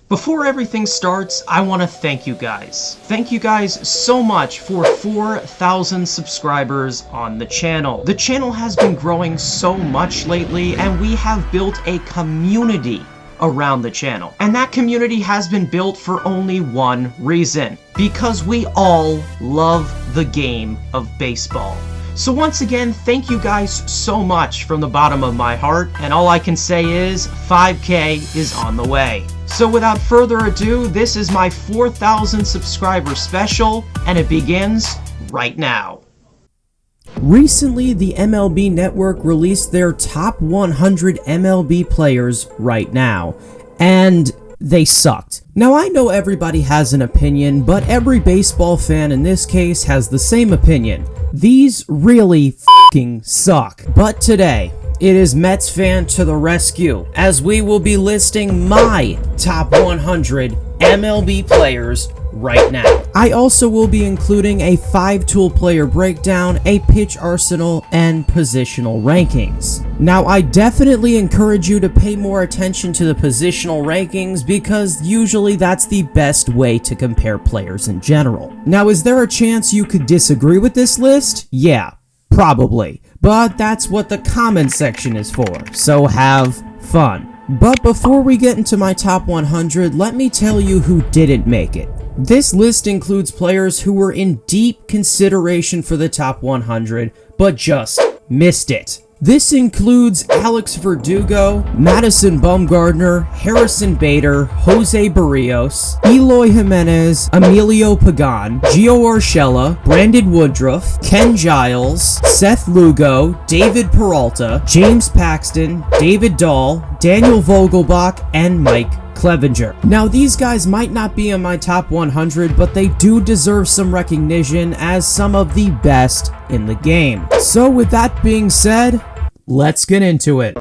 Before everything starts, I want to thank you guys. Thank you guys so much for 4,000 subscribers on the channel. The channel has been growing so much lately, and we have built a community around the channel. And that community has been built for only one reason. Because we all love the game of baseball. So once again, thank you guys so much from the bottom of my heart, and all I can say is 5K is on the way. So without further ado, this is my 4,000 subscriber special, and it begins right now. Recently, the MLB Network released their top 100 MLB players right now, and they sucked. Now, I know everybody has an opinion, but every baseball fan in this case has the same opinion. These really f***ing suck. But today, it is Mets fan to the rescue, as we will be listing my top 100 MLB players right now. I also will be including a 5-tool player breakdown, a pitch arsenal, and positional rankings. Now, I definitely encourage you to pay more attention to the positional rankings because usually that's the best way to compare players in general. Now, is there a chance you could disagree with this list? Yeah, probably. But that's what the comment section is for, so have fun. But before we get into my top 100, let me tell you who didn't make it. This list includes players who were in deep consideration for the top 100, but just missed it. This includes Alex Verdugo, Madison Bumgarner, Harrison Bader, Jose Barrios, Eloy Jimenez, Emilio Pagan, Gio Urshela, Brandon Woodruff, Ken Giles, Seth Lugo, David Peralta, James Paxton, David Dahl, Daniel Vogelbach, and Mike Clevenger. Now, these guys might not be in my top 100, but they do deserve some recognition as some of the best in the game. So with that being said, let's get into it.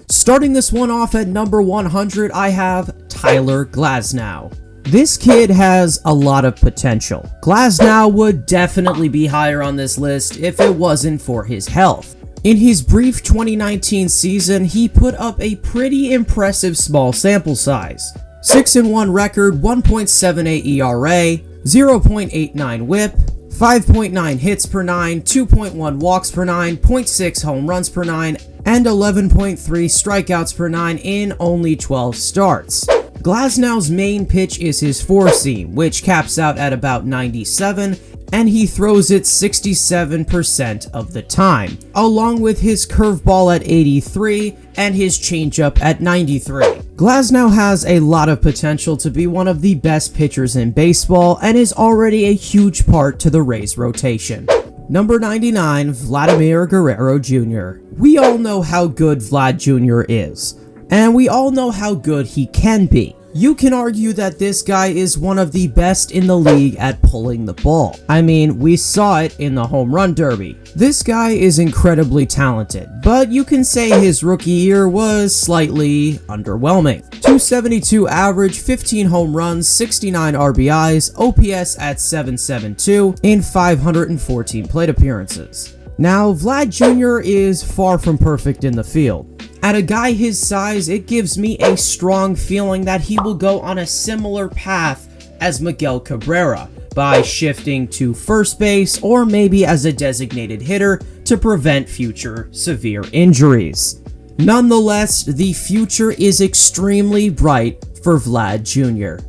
Starting this one off at number 100, I have Tyler Glasnow. This kid has a lot of potential. Glasnow would definitely be higher on this list if it wasn't for his health. In his brief 2019 season, he put up a pretty impressive small sample size. 6-1 record, 1.78 ERA, 0.89 whip, 5.9 hits per 9, 2.1 walks per 9, 0.6 home runs per 9, and 11.3 strikeouts per 9 in only 12 starts. Glasnow's main pitch is his four-seam, which caps out at about 97, and he throws it 67% of the time, along with his curveball at 83 and his changeup at 93. Glasnow has a lot of potential to be one of the best pitchers in baseball and is already a huge part to the Rays rotation. Number 99, Vladimir Guerrero Jr. We all know how good Vlad Jr. is, and we all know how good he can be. You can argue that this guy is one of the best in the league at pulling the ball. I mean, we saw it in the home run derby. This guy is incredibly talented, but you can say his rookie year was slightly underwhelming. 272 average, 15 home runs, 69 RBIs, OPS at 772 in 514 plate appearances. Now, Vlad Jr. is far from perfect in the field. At a guy his size, it gives me a strong feeling that he will go on a similar path as Miguel Cabrera by shifting to first base or maybe as a designated hitter to prevent future severe injuries. Nonetheless, the future is extremely bright for Vlad Jr.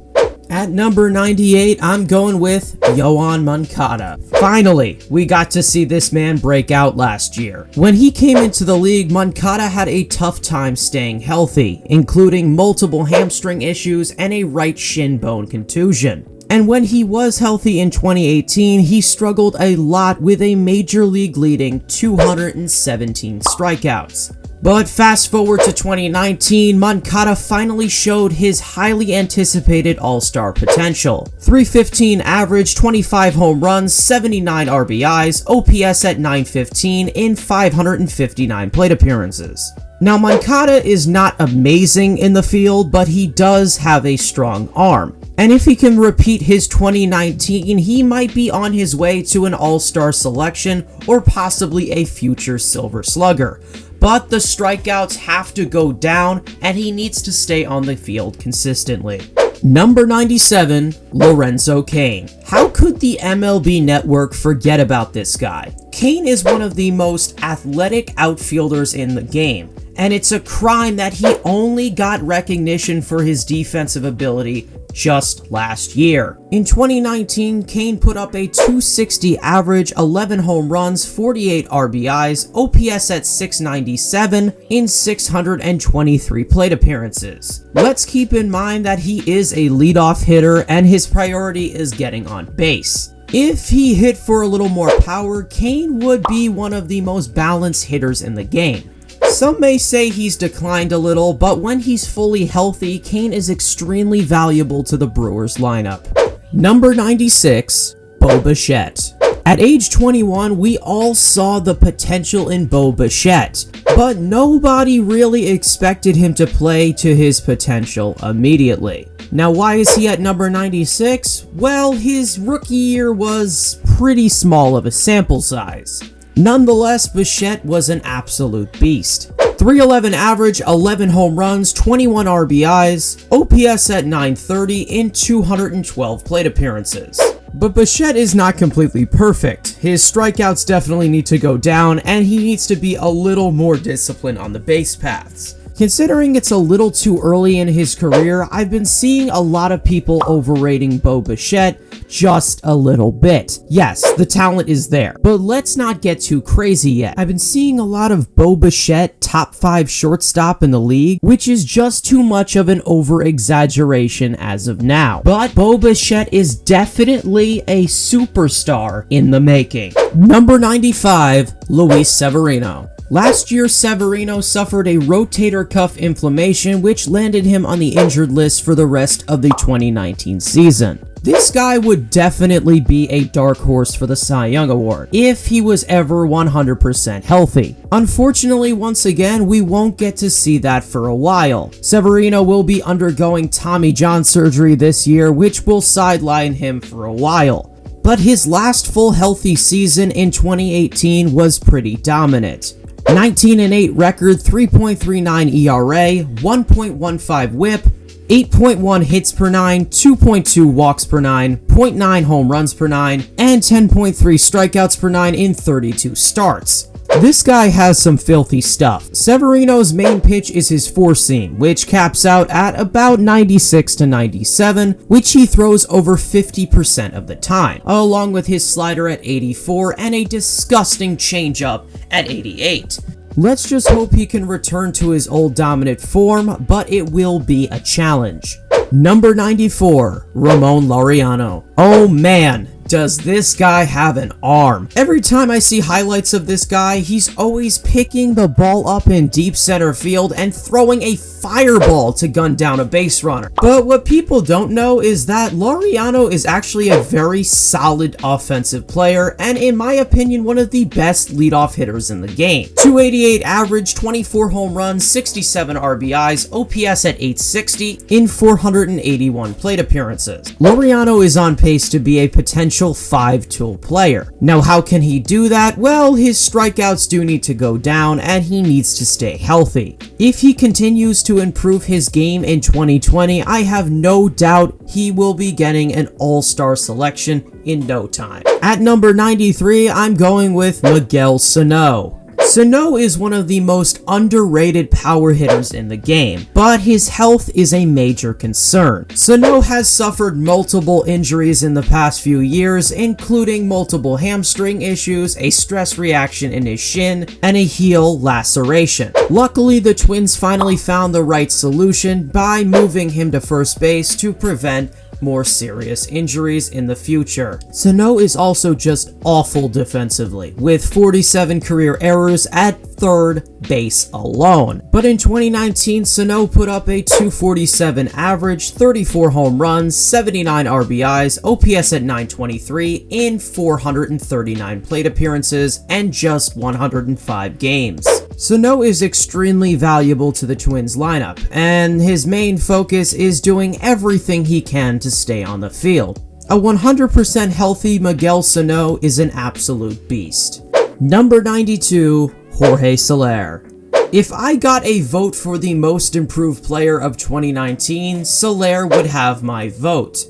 At number 98, I'm going with Yoan Moncada. Finally, we got to see this man break out last year. When he came into the league, Moncada had a tough time staying healthy, including multiple hamstring issues and a right shin bone contusion. And when he was healthy in 2018, he struggled a lot with a major league leading 217 strikeouts. But fast forward to 2019, Moncada finally showed his highly anticipated all-star potential. 315 average, 25 home runs, 79 RBIs, OPS at 915 in 559 plate appearances. Now, Moncada is not amazing in the field, but he does have a strong arm. And if he can repeat his 2019, he might be on his way to an all-star selection or possibly a future Silver Slugger. but the strikeouts have to go down and he needs to stay on the field consistently. Number 97, Lorenzo Cain. How could the MLB Network forget about this guy? Cain is one of the most athletic outfielders in the game, and it's a crime that he only got recognition for his defensive ability just last year. In 2019, Cain put up a .260 average, 11 home runs, 48 RBIs, OPS at .697 in 623 plate appearances. Let's keep in mind that he is a leadoff hitter and his priority is getting on base. If he hit for a little more power, Cain would be one of the most balanced hitters in the game. Some may say he's declined a little, but when he's fully healthy, Cain is extremely valuable to the Brewers lineup. Number 96, Bo Bichette. At age 21, we all saw the potential in Bo Bichette, but nobody really expected him to play to his potential immediately. Now, why is he at number 96? Well, his rookie year was pretty small of a sample size. Nonetheless, Bichette was an absolute beast. .311 average, 11 home runs, 21 RBIs, OPS at .930 in 212 plate appearances. But Bichette is not completely perfect. His strikeouts definitely need to go down, and he needs to be a little more disciplined on the base paths. Considering it's a little too early in his career, I've been seeing a lot of people overrating Bo Bichette just a little bit. Yes, the talent is there, but let's not get too crazy yet. I've been seeing a lot of Bo Bichette top 5 shortstop in the league, which is just too much of an over-exaggeration as of now. But Bo Bichette is definitely a superstar in the making. Number 95, Luis Severino. Last year, Severino suffered a rotator cuff inflammation, which landed him on the injured list for the rest of the 2019 season. This guy would definitely be a dark horse for the Cy Young Award if he was ever 100% healthy. Unfortunately, once again, we won't get to see that for a while. Severino will be undergoing Tommy John surgery this year, which will sideline him for a while. But his last full healthy season in 2018 was pretty dominant. 19-8 record, 3.39 ERA, 1.15 whip, 8.1 hits per 9, 2.2 walks per 9, 0.9 home runs per 9, and 10.3 strikeouts per 9 in 32 starts. This guy has some filthy stuff. Severino's main pitch is his four-seam, which caps out at about 96 to 97, which he throws over 50% of the time, along with his slider at 84 and a disgusting changeup at 88. Let's just hope he can return to his old dominant form, but it will be a challenge. Number 94, Ramon Laureano. Oh man, does this guy have an arm. Every time I see highlights of this guy, he's always picking the ball up in deep center field and throwing a fireball to gun down a base runner. But what people don't know is that Laureano is actually a very solid offensive player and, in my opinion, one of the best leadoff hitters in the game. .288 average, 24 home runs, 67 RBIs, OPS at 860 in 481 plate appearances. Laureano is on pace to be a potential 5-tool player. Now, how can he do that? Well, his strikeouts do need to go down and he needs to stay healthy. If he continues to improve his game in 2020, I have no doubt he will be getting an all-star selection in no time. At number 93, I'm going with Miguel Sano. Sano is one of the most underrated power hitters in the game, but his health is a major concern. Sano has suffered multiple injuries in the past few years, including multiple hamstring issues, a stress reaction in his shin, and a heel laceration. Luckily, the Twins finally found the right solution by moving him to first base to prevent more serious injuries in the future. Sano is also just awful defensively, with 47 career errors at third base alone. But in 2019, Sano put up a .247 average, 34 home runs, 79 RBIs, OPS at 923 in 439 plate appearances and just 105 games. Sano is extremely valuable to the Twins lineup, and his main focus is doing everything he can to stay on the field. A 100% healthy Miguel Sano is an absolute beast. Number 92, Jorge Soler. If I got a vote for the most improved player of 2019, Soler would have my vote.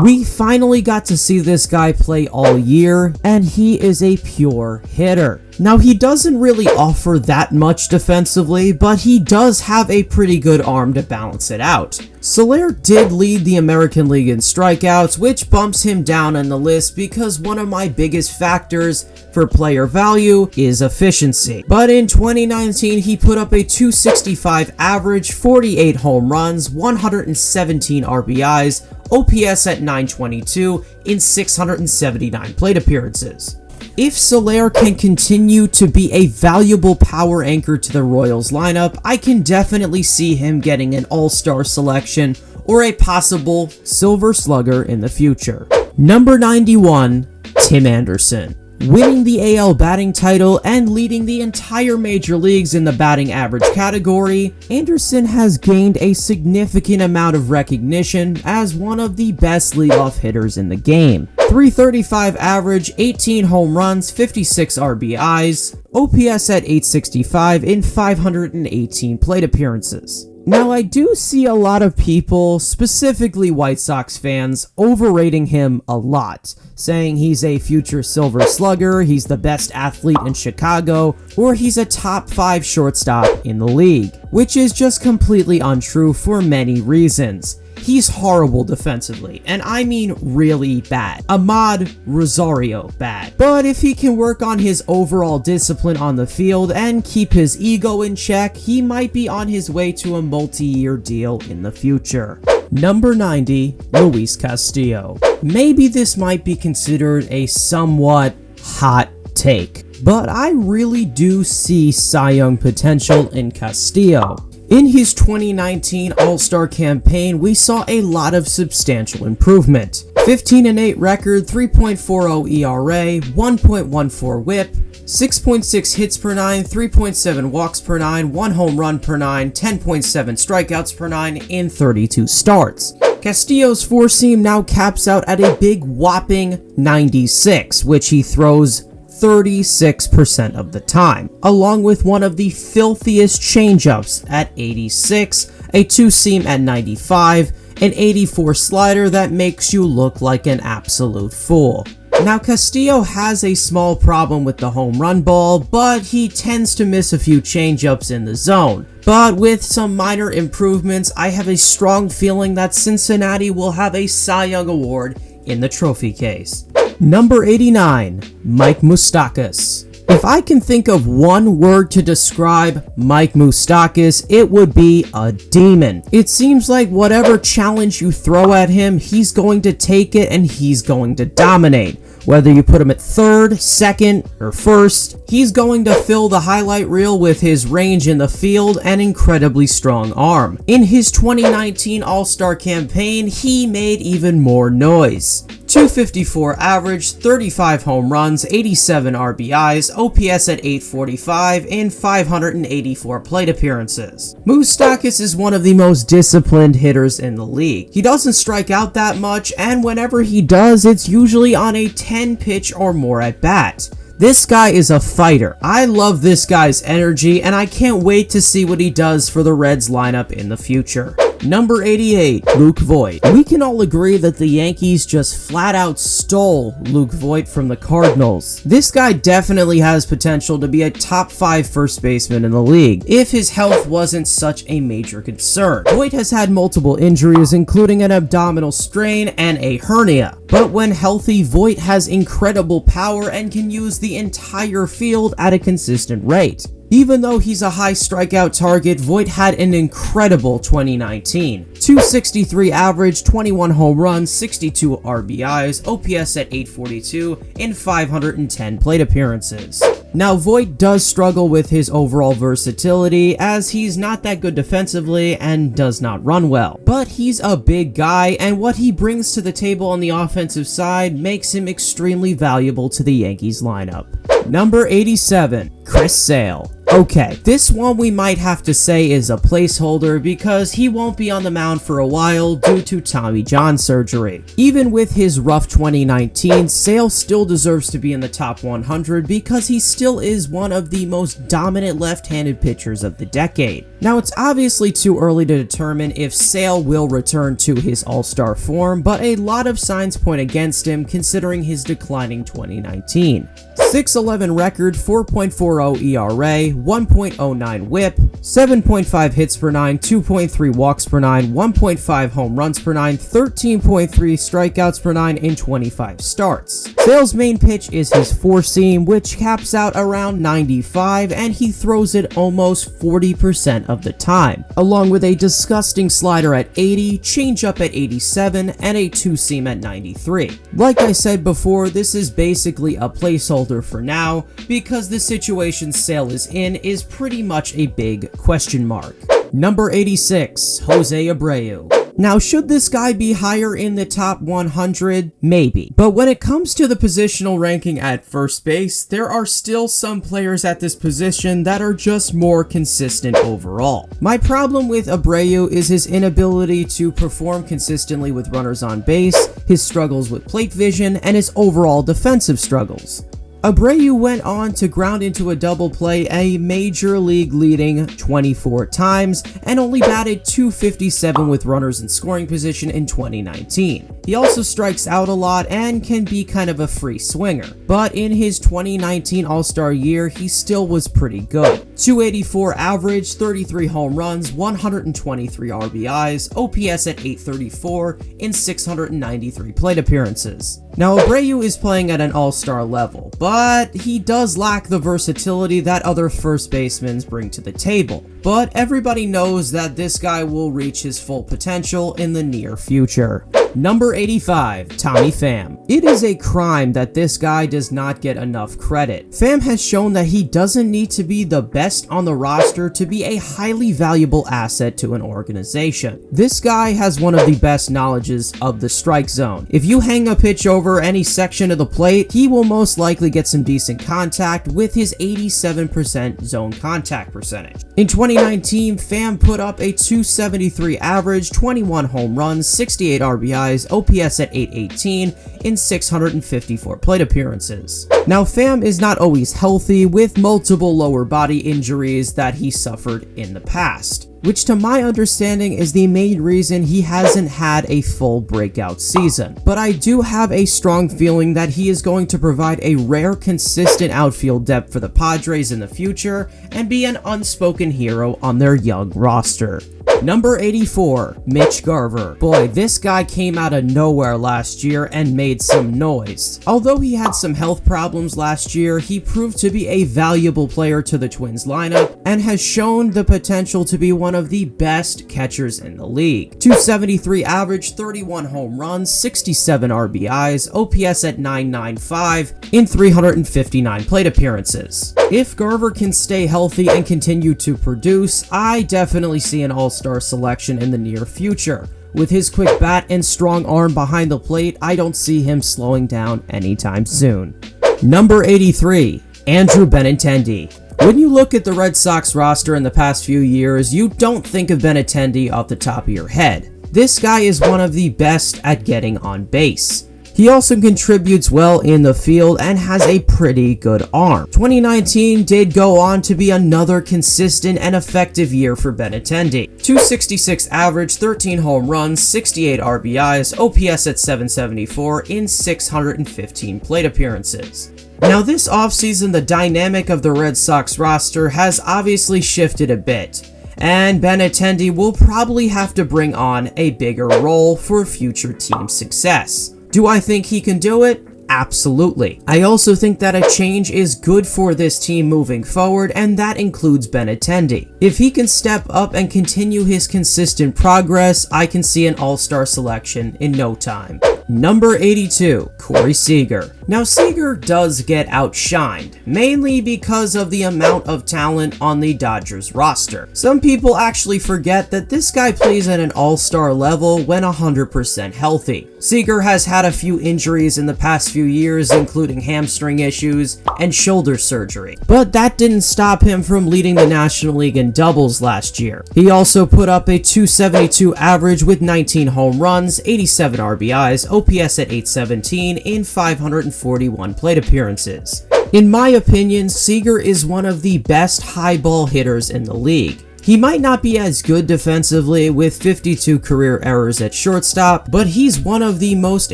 We finally got to see this guy play all year, and he is a pure hitter. Now, he doesn't really offer that much defensively, but he does have a pretty good arm to balance it out. Soler did lead the American League in strikeouts, which bumps him down on the list because one of my biggest factors for player value is efficiency. But in 2019, he put up a 265 average, 48 home runs, 117 RBIs, OPS at 922 in 679 plate appearances. If Soler can continue to be a valuable power anchor to the Royals lineup, I can definitely see him getting an all-star selection or a possible Silver Slugger in the future. Number 91, Tim Anderson. Winning the AL batting title and leading the entire major leagues in the batting average category, Anderson has gained a significant amount of recognition as one of the best leadoff hitters in the game. 335 average, 18 home runs, 56 RBIs, OPS at 865 in 518 plate appearances. Now, I do see a lot of people, specifically White Sox fans, overrating him a lot, saying he's a future Silver Slugger, he's the best athlete in Chicago, or he's a top 5 shortstop in the league, which is just completely untrue for many reasons. He's horrible defensively, and I mean really bad. Ahmad Rosario bad. But if he can work on his overall discipline on the field and keep his ego in check, he might be on his way to a multi-year deal in the future. Number 90, Luis Castillo. Maybe this might be considered a somewhat hot take, but I really do see Cy Young potential in Castillo. In his 2019 All-Star campaign, we saw a lot of substantial improvement. 15-8 record, 3.40 ERA, 1.14 whip, 6.6 hits per 9, 3.7 walks per 9, 1 home run per 9, 10.7 strikeouts per 9 in 32 starts. Castillo's four-seam now caps out at a big whopping 96, which he throws 36% of the time, along with one of the filthiest changeups at 86, a two-seam at 95, an 84 slider that makes you look like an absolute fool. Now, Castillo has a small problem with the home run ball, but he tends to miss a few changeups in the zone. But with some minor improvements, I have a strong feeling that Cincinnati will have a Cy Young Award in the trophy case. Number 89, Mike Moustakas. If I can think of one word to describe Mike Moustakas, it would be a demon. It seems like whatever challenge you throw at him, he's going to take it and he's going to dominate. Whether you put him at third, second, or first, he's going to fill the highlight reel with his range in the field and incredibly strong arm. In his 2019 All-Star campaign, he made even more noise. 254 average, 35 home runs, 87 RBIs, OPS at 845 in 584 plate appearances. Moustakas is one of the most disciplined hitters in the league. He doesn't strike out that much, and whenever he does, it's usually on a 10 pitch or more at bat. This guy is a fighter. I love this guy's energy, and I can't wait to see what he does for the Reds lineup in the future. Number 88, Luke Voit. We can all agree that the Yankees just flat out stole Luke Voit from the Cardinals. This guy definitely has potential to be a top 5 first baseman in the league, if his health wasn't such a major concern. Voit has had multiple injuries, including an abdominal strain and a hernia. But when healthy, Voit has incredible power and can use the entire field at a consistent rate. Even though he's a high strikeout target, Voit had an incredible 2019. 263 average, 21 home runs, 62 RBIs, OPS at 842 in 510 plate appearances. Now, Voit does struggle with his overall versatility, as he's not that good defensively and does not run well. But he's a big guy, and what he brings to the table on the offensive side makes him extremely valuable to the Yankees lineup. Number 87, Chris Sale. Okay, this one we might have to say is a placeholder because he won't be on the mound for a while due to Tommy John surgery. Even with his rough 2019, Sale still deserves to be in the top 100 because he still is one of the most dominant left-handed pitchers of the decade. Now, it's obviously too early to determine if Sale will return to his all-star form, but a lot of signs point against him considering his declining 2019. 6.11 record, 4.40 ERA, 1.09 whip, 7.5 hits per 9, 2.3 walks per 9, 1.5 home runs per 9, 13.3 strikeouts per 9 in 25 starts. Sale's main pitch is his four-seam, which caps out around 95, and he throws it almost 40% of the time, along with a disgusting slider at 80, changeup at 87, and a two-seam at 93. Like I said before, this is basically a placeholder for now, because the situation Sale is in is pretty much a big question mark. Number 86, Jose Abreu. Now, should this guy be higher in the top 100? Maybe. But when it comes to the positional ranking at first base, there are still some players at this position that are just more consistent overall. My problem with Abreu is his inability to perform consistently with runners on base, his struggles with plate vision, and his overall defensive struggles. Abreu went on to ground into a double play a major league leading 24 times and only batted .257 with runners in scoring position in 2019. He also strikes out a lot and can be kind of a free swinger, but in his 2019 All-Star year, he still was pretty good. 284 average, 33 home runs, 123 RBIs, OPS at 834 in 693 plate appearances. Now, Abreu is playing at an all-star level, but he does lack the versatility that other first basemen bring to the table. But everybody knows that this guy will reach his full potential in the near future. Number 85, Tommy Pham. It is a crime that this guy does not get enough credit. Pham has shown that he doesn't need to be the best on the roster to be a highly valuable asset to an organization. This guy has one of the best knowledges of the strike zone. If you hang a pitch over any section of the plate, he will most likely get some decent contact with his 87% zone contact percentage. In 2019, Pham put up a .273 average, 21 home runs, 68 RBIs, OPS at 818 in 654 plate appearances. Now, Pham is not always healthy, with multiple lower body injuries that he suffered in the past, which to my understanding is the main reason he hasn't had a full breakout season. But I do have a strong feeling that he is going to provide a rare, consistent outfield depth for the Padres in the future and be an unspoken hero on their young roster. Number 84, Mitch Garver. Boy, this guy came out of nowhere last year and made some noise. Although he had some health problems last year, he proved to be a valuable player to the Twins lineup and has shown the potential to be one of the best catchers in the league. .273 average, 31 home runs, 67 RBIs, OPS at 995 in 359 plate appearances. If Garver can stay healthy and continue to produce, I definitely see an all-star selection in the near future. With his quick bat and strong arm behind the plate, I don't see him slowing down anytime soon. Number 83, Andrew Benintendi. When you look at the Red Sox roster in the past few years, you don't think of Benintendi off the top of your head. This guy is one of the best at getting on base. He also contributes well in the field and has a pretty good arm. 2019 did go on to be another consistent and effective year for Benintendi. .266 average, 13 home runs, 68 RBIs, OPS at 774 in 615 plate appearances. Now, this offseason, the dynamic of the Red Sox roster has obviously shifted a bit, and Benintendi will probably have to bring on a bigger role for future team success. Do I think he can do it? Absolutely. I also think that a change is good for this team moving forward, and that includes Benintendi. If he can step up and continue his consistent progress, I can see an all-star selection in no time. Number 82, Corey Seager. Now, Seager does get outshined, mainly because of the amount of talent on the Dodgers roster. Some people actually forget that this guy plays at an all-star level when 100% healthy. Seager has had a few injuries in the past few years, including hamstring issues and shoulder surgery, but that didn't stop him from leading the National League in doubles last year. He also put up a .272 average with 19 home runs, 87 RBIs, OPS at 817 in 541 plate appearances. In my opinion, Seager is one of the best high ball hitters in the league. He might not be as good defensively with 52 career errors at shortstop, but he's one of the most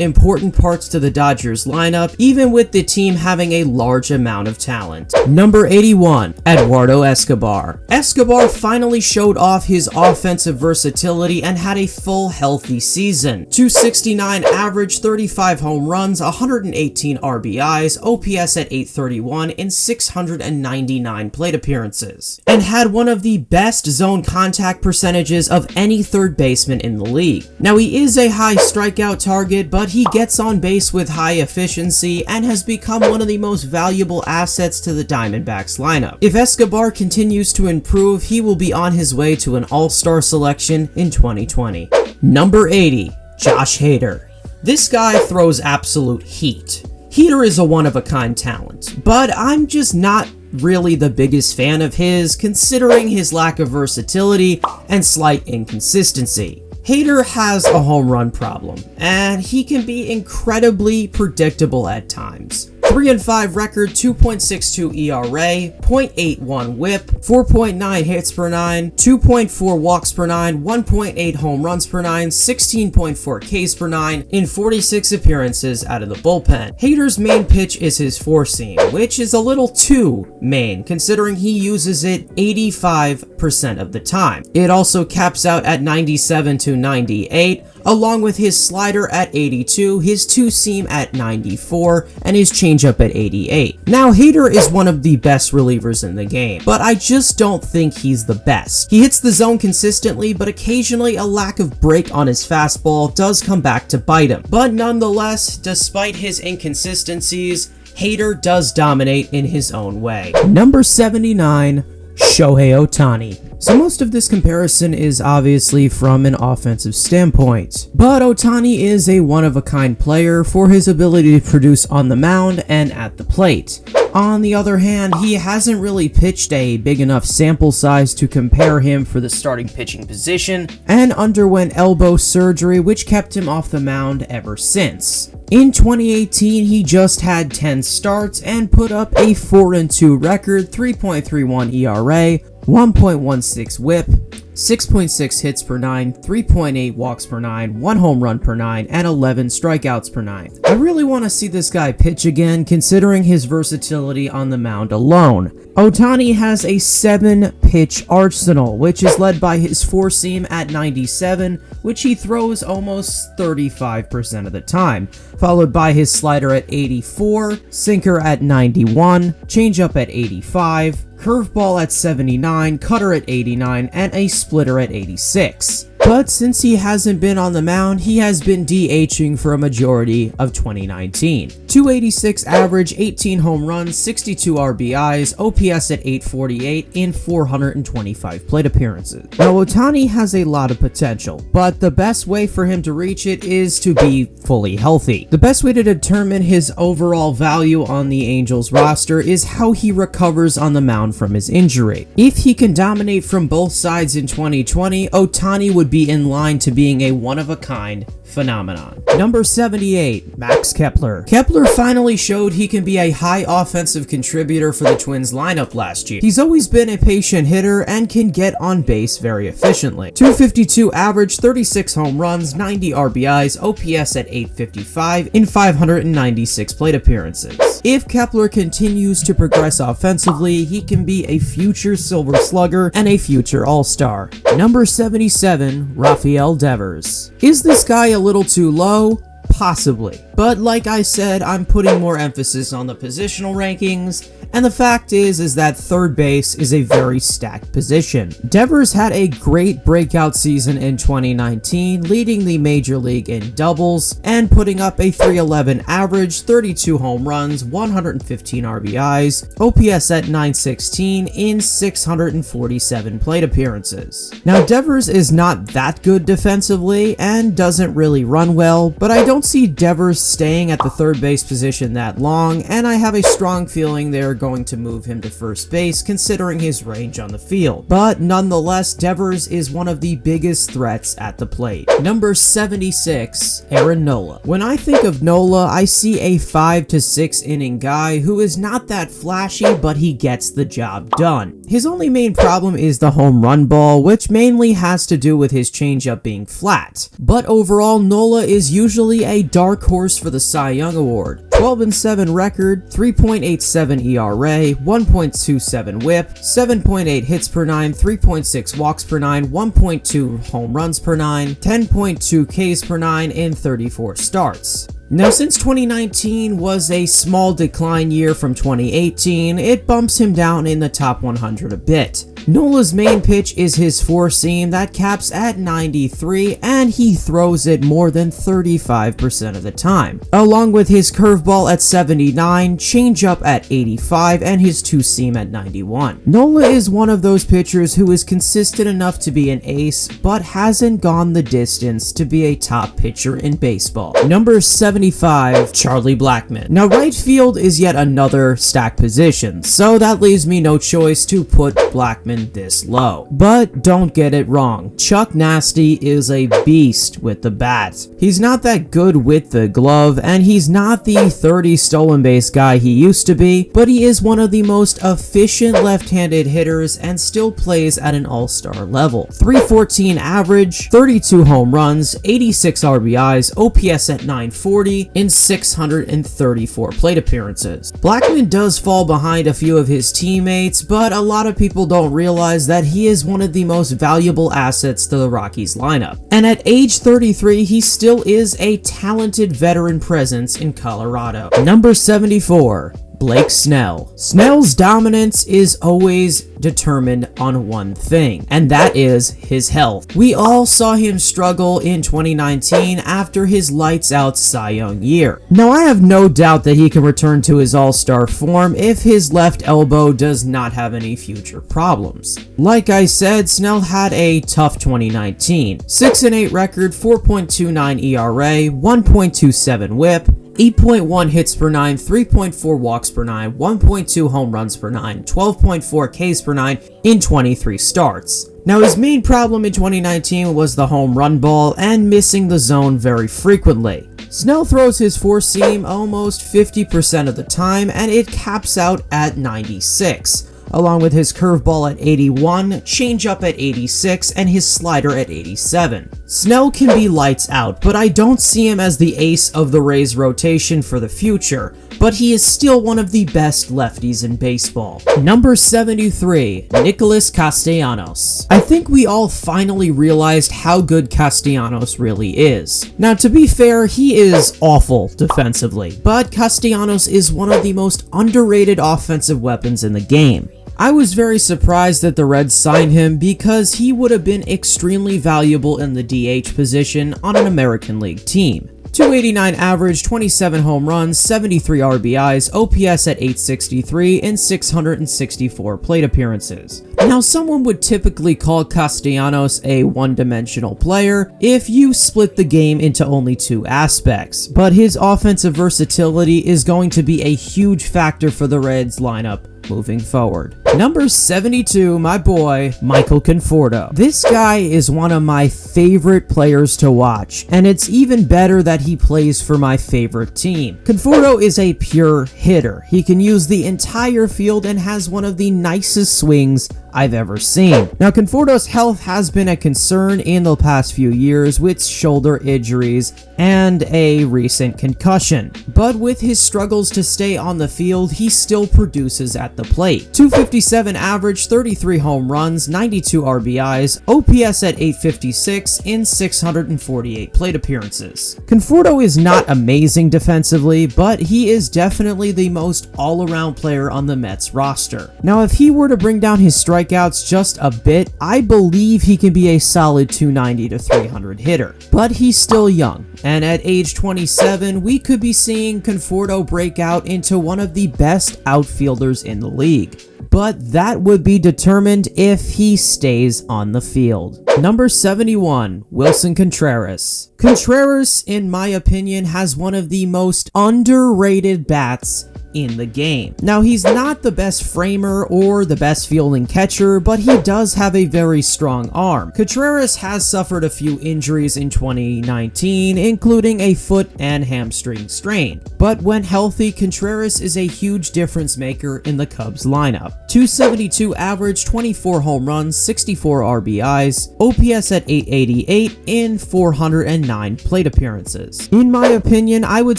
important parts to the Dodgers lineup, even with the team having a large amount of talent. Number 81, Eduardo Escobar. Escobar finally showed off his offensive versatility and had a full healthy season. .269 average, 35 home runs, 118 RBIs, OPS at 831 in 699 plate appearances, and had one of the best zone contact percentages of any third baseman in the league. Now, he is a high strikeout target, but he gets on base with high efficiency and has become one of the most valuable assets to the Diamondbacks lineup. If Escobar continues to improve, he will be on his way to an all-star selection in 2020. Number 80, Josh Hader. This guy throws absolute heat. Hader is a one-of-a-kind talent, but I'm just not really the biggest fan of his, considering his lack of versatility and slight inconsistency. Hader has a home run problem, and he can be incredibly predictable at times. 3-5 record, 2.62 ERA, .81 whip, 4.9 hits per 9, 2.4 walks per 9, 1.8 home runs per 9, 16.4 Ks per 9 in 46 appearances out of the bullpen. Hader's main pitch is his four-seam, which is a little too main, considering he uses it 85% of the time. It also caps out at 97 to 98, along with his slider at 82, his two-seam at 94, and his changeup at 88. Now, Hader is one of the best relievers in the game, but I just don't think he's the best. He hits the zone consistently, but occasionally a lack of break on his fastball does come back to bite him. But nonetheless, despite his inconsistencies, Hader does dominate in his own way. Number 79, Shohei Ohtani. So most of this comparison is obviously from an offensive standpoint, but Ohtani is a one-of-a-kind player for his ability to produce on the mound and at the plate. On the other hand, he hasn't really pitched a big enough sample size to compare him for the starting pitching position, and underwent elbow surgery, which kept him off the mound ever since. In 2018, he just had 10 starts and put up a 4-2 record, 3.31 ERA, 1.16 whip, 6.6 hits per 9, 3.8 walks per 9, 1 home run per 9, and 11 strikeouts per 9. I really want to see this guy pitch again, considering his versatility on the mound alone. Ohtani has a 7-pitch arsenal, which is led by his four-seam at 97, which he throws almost 35% of the time, followed by his slider at 84, sinker at 91, changeup at 85, curveball at 79, cutter at 89, and a splitter at 86. But since he hasn't been on the mound, he has been DHing for a majority of 2019. 286 average, 18 home runs, 62 RBIs, OPS at 848 in 425 plate appearances. Now, Ohtani has a lot of potential, but the best way for him to reach it is to be fully healthy. The best way to determine his overall value on the Angels roster is how he recovers on the mound from his injury. If he can dominate from both sides in 2020, Ohtani would be in line to being a one-of-a-kind phenomenon. Number 78, Max Kepler. Kepler finally showed he can be a high offensive contributor for the Twins lineup last year. He's always been a patient hitter and can get on base very efficiently. 252 average, 36 home runs, 90 RBIs, OPS at 855 in 596 plate appearances. If Kepler continues to progress offensively, he can be a future Silver Slugger and a future All-Star. Number 77, Rafael Devers. Is this guy a little too low? Possibly. But like I said, I'm putting more emphasis on the positional rankings, and the fact is that third base is a very stacked position. Devers had a great breakout season in 2019, leading the major league in doubles and putting up a .311 average, 32 home runs, 115 RBIs, OPS at .916 in 647 plate appearances. Now Devers is not that good defensively and doesn't really run well, but I don't see Devers staying at the third base position that long, and I have a strong feeling they're going to move him to first base considering his range on the field. But nonetheless, Devers is one of the biggest threats at the plate. Number 76, Aaron Nola. When I think of Nola, I see a 5 to 6 inning guy who is not that flashy, but he gets the job done. His only main problem is the home run ball, which mainly has to do with his changeup being flat. But overall, Nola is usually a dark horse for the Cy Young Award. 12-7 record, 3.87 ERA, 1.27 whip, 7.8 hits per 9, 3.6 walks per 9, 1.2 home runs per 9, 10.2 Ks per 9 in 34 starts. Now, since 2019 was a small decline year from 2018, it bumps him down in the top 100 a bit. Nola's main pitch is his four-seam that caps at 93, and he throws it more than 35% of the time, along with his curveball at 79, changeup at 85, and his two-seam at 91. Nola is one of those pitchers who is consistent enough to be an ace, but hasn't gone the distance to be a top pitcher in baseball. Number 75, Charlie Blackmon. Now, right field is yet another stacked position, so that leaves me no choice to put Blackmon this low. But don't get it wrong, Chuck Nasty is a beast with the bat. He's not that good with the glove, and he's not the 30 stolen base guy he used to be, but he is one of the most efficient left-handed hitters and still plays at an all-star level. 314 average, 32 home runs, 86 RBIs, OPS at 940 in 634 plate appearances. Blackmon does fall behind a few of his teammates, but a lot of people don't realize that he is one of the most valuable assets to the Rockies lineup. And at age 33, he still is a talented veteran presence in Colorado. Number 74, Blake Snell. Snell's dominance is always determined on one thing, and that is his health. We all saw him struggle in 2019 after his lights-out Cy Young year. Now, I have no doubt that he can return to his all-star form if his left elbow does not have any future problems. Like I said, Snell had a tough 2019. 6-8 record, 4.29 ERA, 1.27 whip, 8.1 hits per 9, 3.4 walks per 9, 1.2 home runs per 9, 12.4 Ks per 9 in 23 starts. Now, his main problem in 2019 was the home run ball and missing the zone very frequently. Snell throws his four-seam almost 50% of the time, and it caps out at 96. Along with his curveball at 81, changeup at 86, and his slider at 87. Snell can be lights out, but I don't see him as the ace of the Rays rotation for the future, but he is still one of the best lefties in baseball. Number 73, Nicholas Castellanos. I think we all finally realized how good Castellanos really is. Now, to be fair, he is awful defensively, but Castellanos is one of the most underrated offensive weapons in the game. I was very surprised that the Reds signed him because he would have been extremely valuable in the DH position on an American League team. 289 average, 27 home runs, 73 RBIs, OPS at 863 in 664 plate appearances. Now, someone would typically call Castellanos a one-dimensional player if you split the game into only two aspects, but his offensive versatility is going to be a huge factor for the Reds lineup moving forward. Number 72, my boy, Michael Conforto. This guy is one of my favorite players to watch, and it's even better that he plays for my favorite team. Conforto is a pure hitter. He can use the entire field and has one of the nicest swings I've ever seen. Now, Conforto's health has been a concern in the past few years with shoulder injuries and a recent concussion, but with his struggles to stay on the field, he still produces at the plate. 257 average, 33 home runs, 92 RBIs, OPS at 856 in 648 plate appearances. Conforto is not amazing defensively, but he is definitely the most all-around player on the Mets roster. Now, if he were to bring down his strikeouts just a bit, I believe he can be a solid 290 to 300 hitter, but he's still young. And at age 27, we could be seeing Conforto break out into one of the best outfielders in the league. But that would be determined if he stays on the field. Number 71, Wilson Contreras. Contreras, in my opinion, has one of the most underrated bats in the game. Now, he's not the best framer or the best fielding catcher, but he does have a very strong arm. Contreras has suffered a few injuries in 2019, including a foot and hamstring strain. But when healthy, Contreras is a huge difference maker in the Cubs lineup. 272 average, 24 home runs, 64 RBIs, OPS at 888 in 409 plate appearances. In my opinion, I would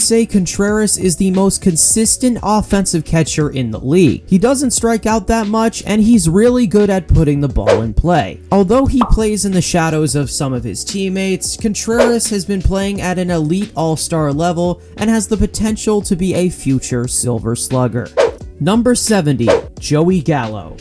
say Contreras is the most consistent offensive catcher in the league. He doesn't strike out that much, and he's really good at putting the ball in play. Although he plays in the shadows of some of his teammates, Contreras has been playing at an elite all-star level and has the potential to be a future Silver Slugger. Number 70, Joey Gallo.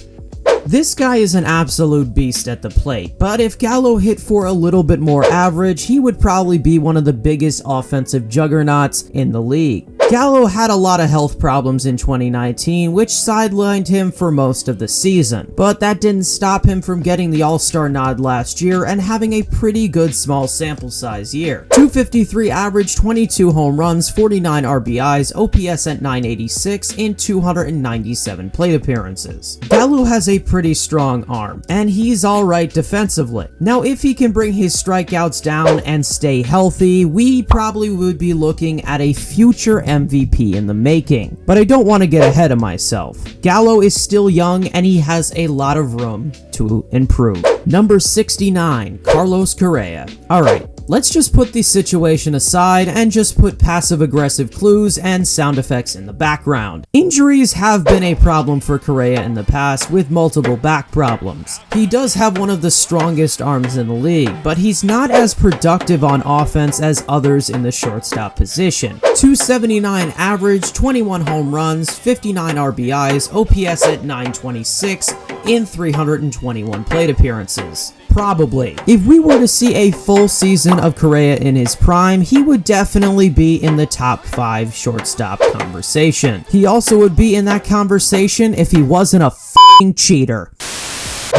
This guy is an absolute beast at the plate, but if Gallo hit for a little bit more average, he would probably be one of the biggest offensive juggernauts in the league. Gallo had a lot of health problems in 2019, which sidelined him for most of the season, but that didn't stop him from getting the All-Star nod last year and having a pretty good small sample size year. 253 average, 22 home runs, 49 RBIs, OPS at 986 in 297 plate appearances. Gallo has a pretty strong arm, and he's alright defensively. Now, if he can bring his strikeouts down and stay healthy, we probably would be looking at a future MVP in the making. But I don't want to get ahead of myself. Gallo is still young, and he has a lot of room to improve. Number 69, Carlos Correa. Alright, let's just put the situation aside and just put passive-aggressive clues and sound effects in the background. Injuries have been a problem for Correa in the past with multiple back problems. He does have one of the strongest arms in the league, but he's not as productive on offense as others in the shortstop position. 279 average, 21 home runs, 59 RBIs, OPS at 926 in 321 plate appearances. Probably. If we were to see a full season of Correa in his prime, he would definitely be in the top 5 shortstop conversation. He also would be in that conversation if he wasn't a f***ing cheater.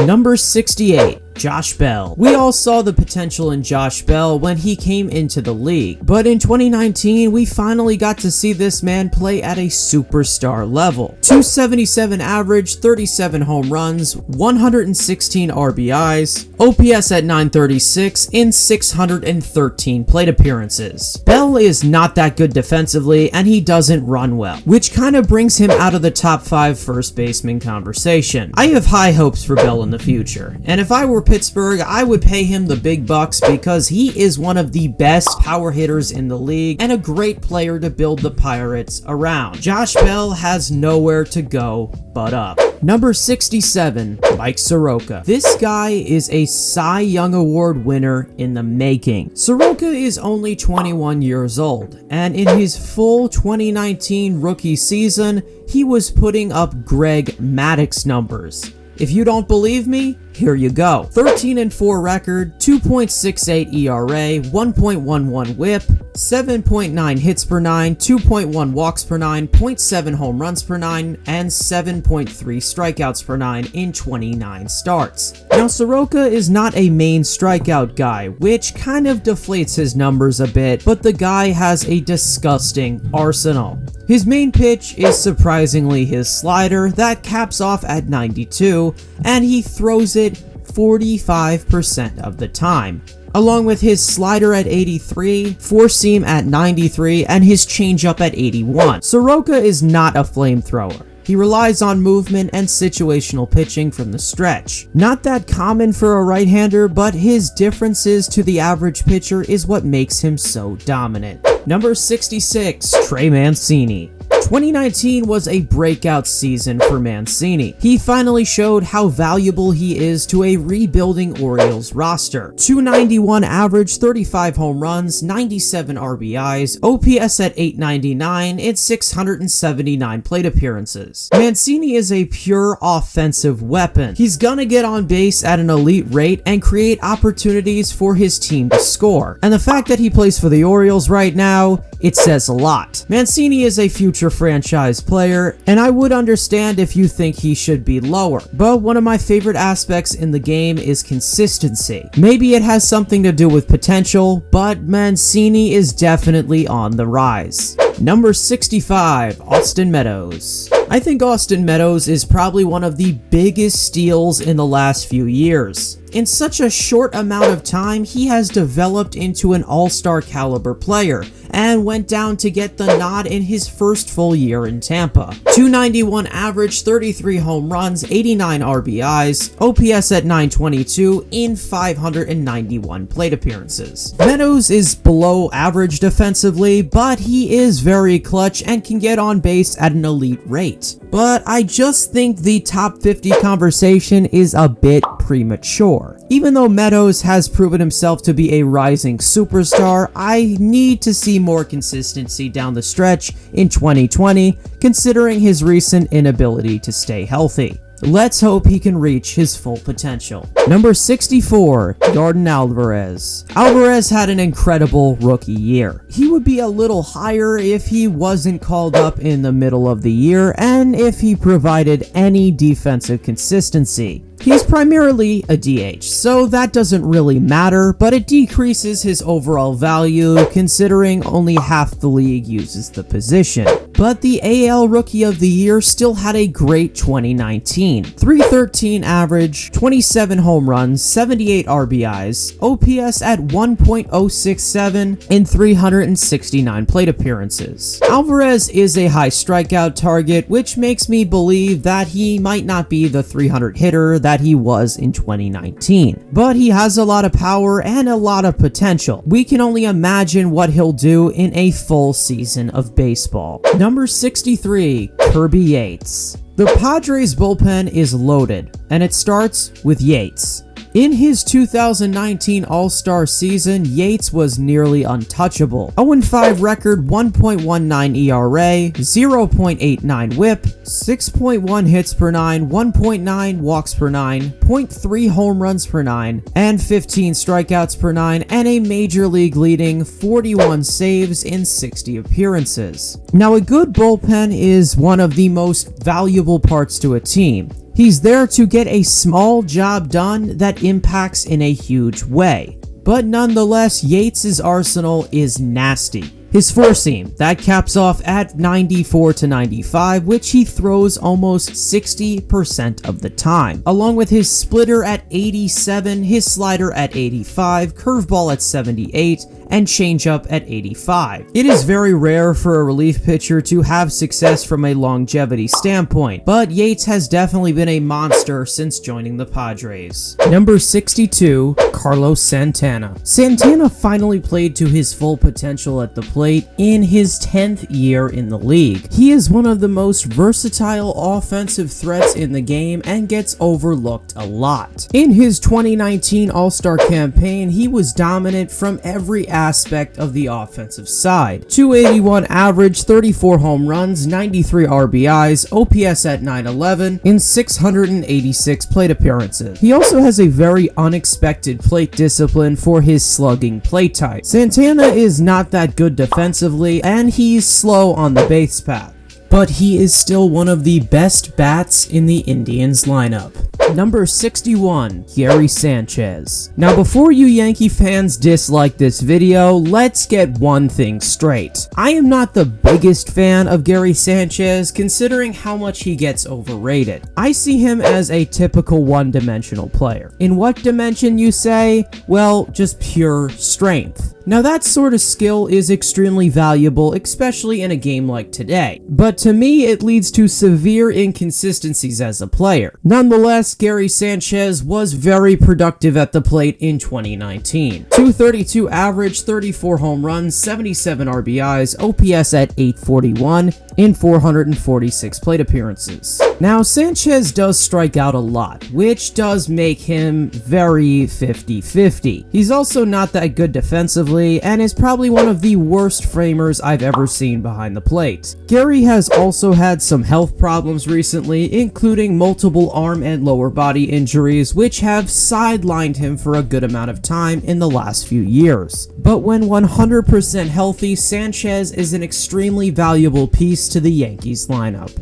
Number 68, Josh Bell. We all saw the potential in Josh Bell when he came into the league, but in 2019, we finally got to see this man play at a superstar level. 277 average, 37 home runs, 116 RBIs, OPS at 936 in 613 plate appearances. Bell is not that good defensively, and he doesn't run well, which kind of brings him out of the top 5 first baseman conversation. I have high hopes for Bell in the future, and if I were Pittsburgh, I would pay him the big bucks because he is one of the best power hitters in the league and a great player to build the Pirates around. Josh Bell has nowhere to go but up. Number 67, Mike Soroka. This guy is a Cy Young Award winner in the making. Soroka is only 21 years old, and in his full 2019 rookie season, he was putting up Greg Maddux numbers. If you don't believe me, here you go. 13-4 record, 2.68 ERA, 1.11 whip, 7.9 hits per 9, 2.1 walks per 9, 0.7 home runs per 9, and 7.3 strikeouts per 9 in 29 starts. Now, Soroka is not a main strikeout guy, which kind of deflates his numbers a bit, but the guy has a disgusting arsenal. His main pitch is surprisingly his slider that caps off at 92, and he throws it 45% of the time, along with his slider at 83, four-seam at 93, and his changeup at 81. Soroka is not a flamethrower. He relies on movement and situational pitching from the stretch. Not that common for a right-hander, but his differences to the average pitcher is what makes him so dominant. Number 66, Trey Mancini. 2019 was a breakout season for Mancini. He finally showed how valuable he is to a rebuilding Orioles roster. 291 average, 35 home runs, 97 RBIs, OPS at 899, and 679 plate appearances. Mancini is a pure offensive weapon. He's gonna get on base at an elite rate and create opportunities for his team to score. And the fact that he plays for the Orioles right now, it says a lot. Mancini is a future franchise player, and I would understand if you think he should be lower, but one of my favorite aspects in the game is consistency. Maybe it has something to do with potential, but Mancini is definitely on the rise. Number 65, Austin Meadows. I think Austin Meadows is probably one of the biggest steals in the last few years. In such a short amount of time, he has developed into an all-star caliber player and went down to get the nod in his first full year in Tampa. 291 average, 33 home runs, 89 RBIs, OPS at 922 in 591 plate appearances. Meadows is below average defensively, but he is very clutch and can get on base at an elite rate. But I just think the top 50 conversation is a bit premature. Even though Meadows has proven himself to be a rising superstar, I need to see more consistency down the stretch in 2020, considering his recent inability to stay healthy. Let's hope he can reach his full potential. Number 64, Yordan Alvarez. Alvarez had an incredible rookie year. He would be a little higher if he wasn't called up in the middle of the year and if he provided any defensive consistency. He's primarily a DH, so that doesn't really matter, but it decreases his overall value considering only half the league uses the position. But the AL Rookie of the Year still had a great 2019. 313 average, 27 home runs, 78 RBIs, OPS at 1.067 in 369 plate appearances. Alvarez is a high strikeout target, which makes me believe that he might not be the 300 hitter that he was in 2019. But he has a lot of power and a lot of potential. We can only imagine what he'll do in a full season of baseball. Number 63, Kirby Yates. The Padres bullpen is loaded, and it starts with Yates. In his 2019 All-Star season, Yates was nearly untouchable. 0-5 record, 1.19 ERA, 0.89 whip, 6.1 hits per 9, 1.9 walks per 9, 0.3 home runs per 9, and 15 strikeouts per 9, and a major league leading 41 saves in 60 appearances. Now, a good bullpen is one of the most valuable parts to a team. He's there to get a small job done that impacts in a huge way. But nonetheless, Yates' arsenal is nasty. His four-seam, that caps off at 94 to 95, which he throws almost 60% of the time. Along with his splitter at 87, his slider at 85, curveball at 78, and changeup at 85. It is very rare for a relief pitcher to have success from a longevity standpoint, but Yates has definitely been a monster since joining the Padres. Number 62, Carlos Santana. Santana finally played to his full potential at the plate in his 10th year in the league. He is one of the most versatile offensive threats in the game and gets overlooked a lot. In his 2019 All-Star campaign, he was dominant from every aspect of the offensive side. 281 average, 34 home runs, 93 RBIs, OPS at 911 in 686 plate appearances. He also has a very unexpected plate discipline for his slugging plate type. Santana is not that good defensively, and he's slow on the base path, but he is still one of the best bats in the Indians lineup. Number 61, Gary Sanchez. Now, before you Yankee fans dislike this video, let's get one thing straight. I am not the biggest fan of Gary Sanchez, considering how much he gets overrated. I see him as a typical one-dimensional player. In what dimension, you say? Well, just pure strength. Now that sort of skill is extremely valuable, especially in a game like today, but to me it leads to severe inconsistencies as a player. Nonetheless, Gary Sanchez was very productive at the plate in 2019. 232 average, 34 home runs, 77 RBIs, OPS at 841 in 446 plate appearances. Now Sanchez does strike out a lot, which does make him very 50-50. He's also not that good defensively and is probably one of the worst framers I've ever seen behind the plate. Gary has also had some health problems recently, including multiple arm and lower body injuries, which have sidelined him for a good amount of time in the last few years. But when 100% healthy, Sanchez is an extremely valuable piece to the Yankees lineup.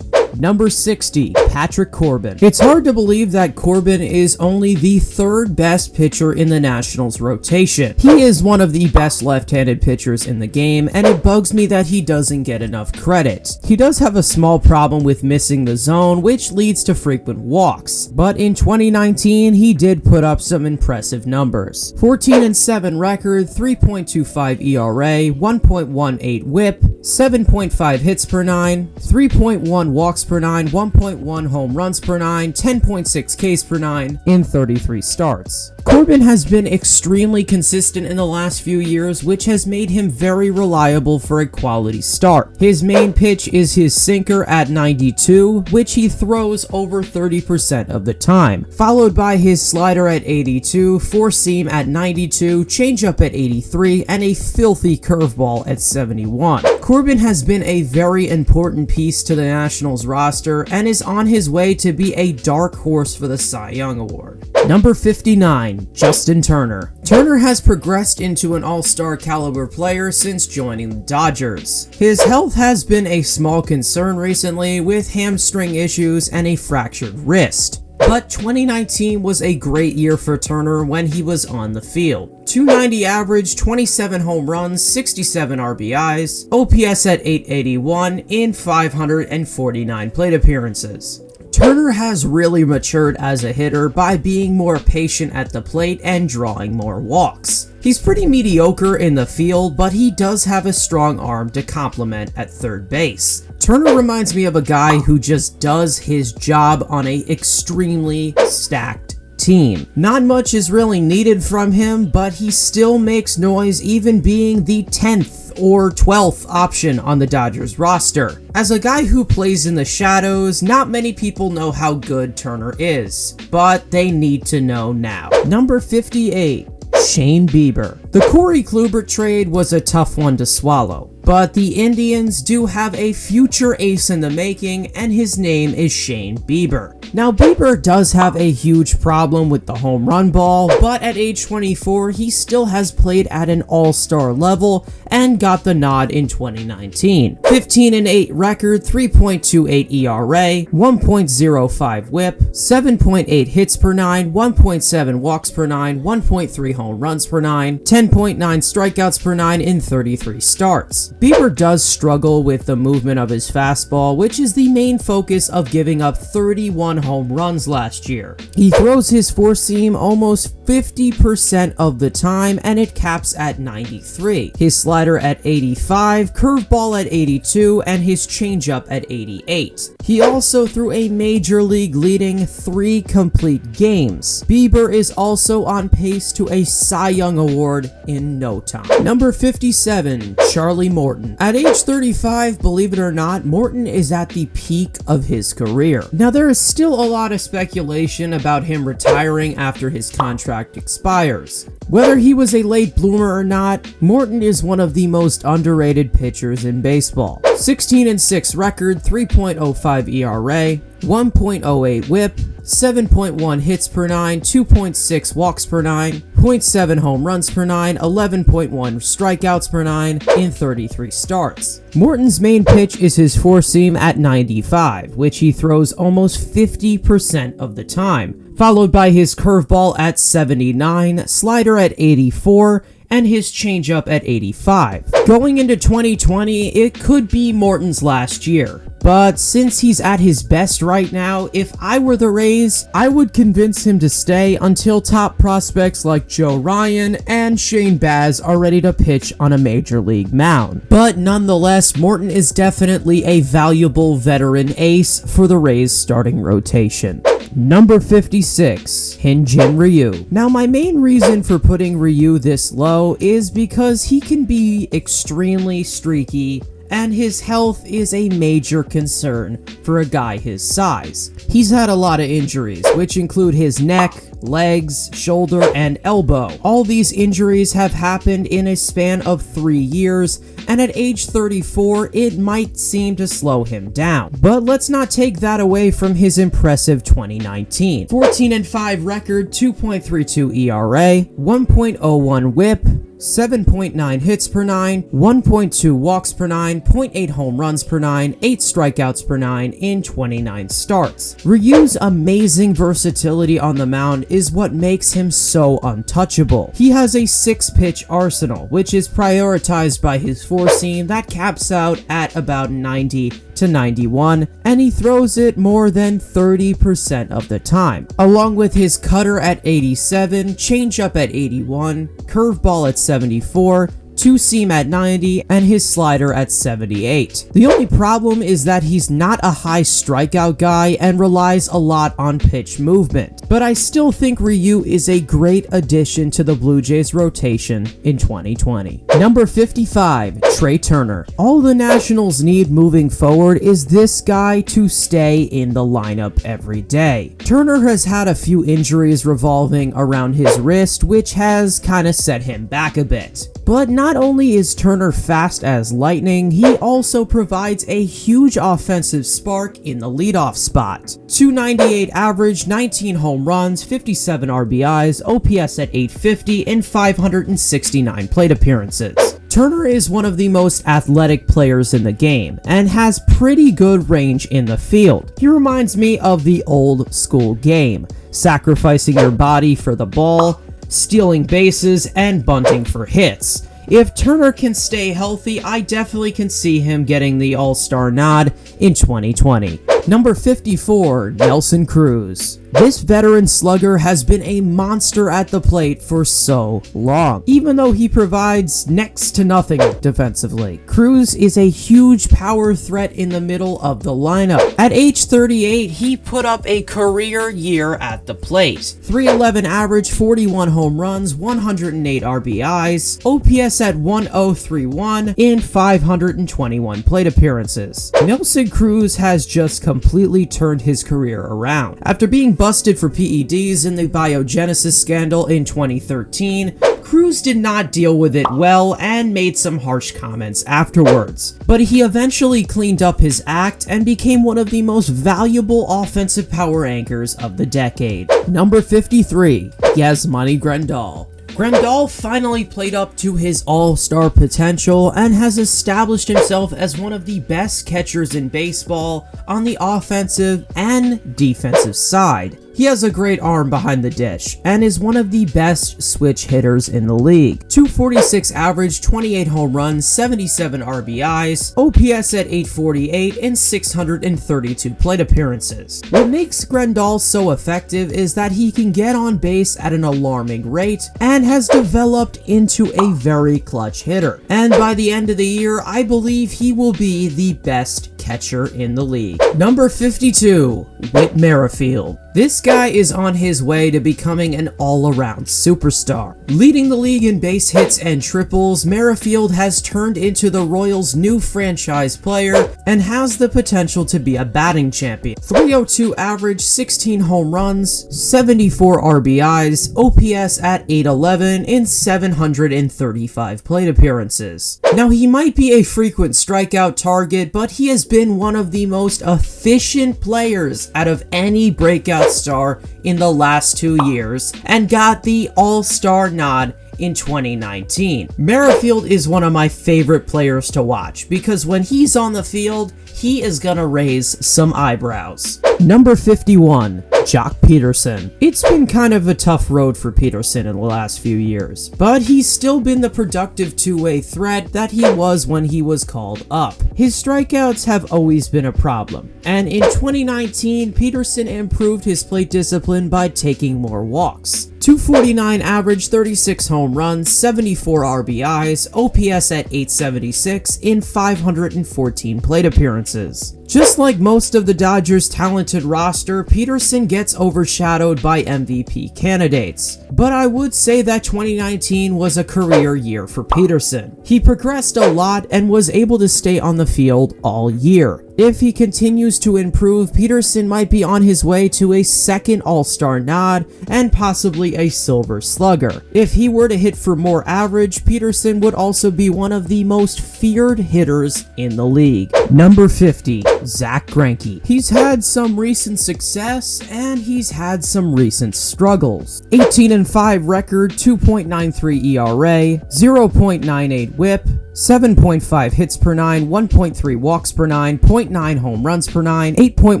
Number 60, Patrick Corbin. It's hard to believe that Corbin is only the third best pitcher in the Nationals rotation. He is one of the best left-handed pitchers in the game, and it bugs me that he doesn't get enough credit. He does have a small problem with missing the zone, which leads to frequent walks, but in 2019, he did put up some impressive numbers. 14-7 record, 3.25 ERA, 1.18 whip, 7.5 hits per 9, 3.1 walks per 9, 1.1 home runs per 9, 10.6 Ks per 9 in 33 starts. Corbin has been extremely consistent in the last few years, which has made him very reliable for a quality start. His main pitch is his sinker at 92, which he throws over 30% of the time, followed by his slider at 82, four-seam at 92, changeup at 83, and a filthy curveball at 71. Corbin has been a very important piece to the Nationals roster and is on his way to be a dark horse for the Cy Young Award. Number 59, Justin Turner. Turner has progressed into an all-star caliber player since joining the Dodgers. His health has been a small concern recently with hamstring issues and a fractured wrist. But 2019 was a great year for Turner when he was on the field. 290 average, 27 home runs, 67 RBIs, OPS at 881 in 549 plate appearances. Turner has really matured as a hitter by being more patient at the plate and drawing more walks. He's pretty mediocre in the field, but he does have a strong arm to complement at third base. Turner reminds me of a guy who just does his job on an extremely stacked team. Not much is really needed from him, but he still makes noise, even being the 10th or 12th option on the Dodgers roster. As a guy who plays in the shadows, not many people know how good Turner is, but they need to know now. Number 58, Shane Bieber. The Corey Kluber trade was a tough one to swallow, but the Indians do have a future ace in the making, and his name is Shane Bieber. Now, Bieber does have a huge problem with the home run ball, but at age 24, he still has played at an all-star level and got the nod in 2019. 15-8 record, 3.28 ERA, 1.05 whip, 7.8 hits per 9, 1.7 walks per 9, 1.3 home runs per 9, 10.9 strikeouts per 9 in 33 starts. Bieber does struggle with the movement of his fastball, which is the main focus of giving up 31 home runs last year. He throws his four-seam almost 50% of the time, and it caps at 93. His slider at 85, curveball at 82, and his changeup at 88. He also threw a major league leading 3 complete games. Bieber is also on pace to a Cy Young Award in no time. Number 57, Charlie Morton. At age 35, believe it or not, Morton is at the peak of his career. Now, there is still a lot of speculation about him retiring after his contract expires. Whether he was a late bloomer or not, Morton is one of the most underrated pitchers in baseball. 16-6 record, 3.05 ERA, 1.08 whip, 7.1 hits per 9, 2.6 walks per 9, 0.7 home runs per 9, 11.1 strikeouts per 9 in 33 starts. Morton's main pitch is his four-seam at 95, which he throws almost 50% of the time, followed by his curveball at 79, slider at 84, and his changeup at 85. Going into 2020, it could be Morton's last year. but since he's at his best right now, if I were the Rays, I would convince him to stay until top prospects like Joe Ryan and Shane Baz are ready to pitch on a major league mound. But nonetheless, Morton is definitely a valuable veteran ace for the Rays starting rotation. Number 56, Hyunjin Ryu. Now, my main reason for putting Ryu this low is because he can be extremely streaky, and his health is a major concern for a guy his size. He's had a lot of injuries, which include his neck, legs, shoulder, and elbow. All these injuries have happened in a span of 3 years, and at age 34, it might seem to slow him down. But let's not take that away from his impressive 2019. 14-5 record, 2.32 ERA, 1.01 whip, 7.9 hits per 9, 1.2 walks per 9, 0.8 home runs per 9, 8 strikeouts per 9 in 29 starts. Ryu's amazing versatility on the mound is what makes him so untouchable. He has a 6-pitch arsenal, which is prioritized by his 4-seam that caps out at about 90 to 91, and he throws it more than 30% of the time, along with his cutter at 87, changeup at 81, curveball at 74, 2-seam at 90, and his slider at 78. The only problem is that he's not a high strikeout guy and relies a lot on pitch movement, but I still think Ryu is a great addition to the Blue Jays rotation in 2020. Number 55, Trey Turner. All the Nationals need moving forward is this guy to stay in the lineup every day. Turner has had a few injuries revolving around his wrist, which has kind of set him back a bit. But not only is Turner fast as lightning, he also provides a huge offensive spark in the leadoff spot. 298 average, 19 home runs, 57 RBIs, OPS at 850, and 569 plate appearances. Turner is one of the most athletic players in the game and has pretty good range in the field. He reminds me of the old school game, sacrificing your body for the ball, stealing bases, and bunting for hits. If Turner can stay healthy, I definitely can see him getting the All-Star nod in 2020. Number 54, Nelson Cruz. This veteran slugger has been a monster at the plate for so long. Even though he provides next to nothing defensively, Cruz is a huge power threat in the middle of the lineup. At age 38, he put up a career year at the plate. 311 average, 41 home runs, 108 RBIs, OPS at 1031 in 521 plate appearances. Nelson Cruz has just completely turned his career around. After being busted for PEDs in the biogenesis scandal in 2013, Cruz did not deal with it well and made some harsh comments afterwards. But he eventually cleaned up his act and became one of the most valuable offensive power anchors of the decade. Number 53, Yasmani Grandal. Grandal finally played up to his all-star potential and has established himself as one of the best catchers in baseball on the offensive and defensive side. He has a great arm behind the dish and is one of the best switch hitters in the league. 246 average, 28 home runs, 77 RBIs, OPS at 848, and 632 plate appearances. What makes Grandal so effective is that he can get on base at an alarming rate and has developed into a very clutch hitter. And by the end of the year, I believe he will be the best catcher in the league. Number 52, Whit Merrifield. This guy is on his way to becoming an all-around superstar. Leading the league in base hits and triples, Merrifield has turned into the Royals' new franchise player and has the potential to be a batting champion. 302 average, 16 home runs, 74 RBIs, OPS at 811 in 735 plate appearances. Now, he might be a frequent strikeout target, but he has been one of the most efficient players out of any breakout star in the last 2 years and got the All-Star nod in 2019. Merrifield is one of my favorite players to watch because when he's on the field, he is gonna raise some eyebrows. Number 51. Jock Peterson. It's been kind of a tough road for Peterson in the last few years, but he's still been the productive two-way threat that he was when he was called up. His strikeouts have always been a problem, and in 2019, Peterson improved his plate discipline by taking more walks. 249 average, 36 home runs, 74 RBIs, OPS at 876 in 514 plate appearances. Just like most of the Dodgers' talented roster, Peterson gets overshadowed by MVP candidates. But I would say that 2019 was a career year for Peterson. He progressed a lot and was able to stay on the field all year. If he continues to improve, Peterson might be on his way to a second All-Star nod and possibly a Silver Slugger. If he were to hit for more average, Peterson would also be one of the most feared hitters in the league. Number 50. Zack Greinke. He's had some recent success and he's had some recent struggles. 18-5 record, 2.93 ERA, 0.98 WHIP, 7.5 hits per 9, 1.3 walks per 9, 0.9 home runs per 9, 8.1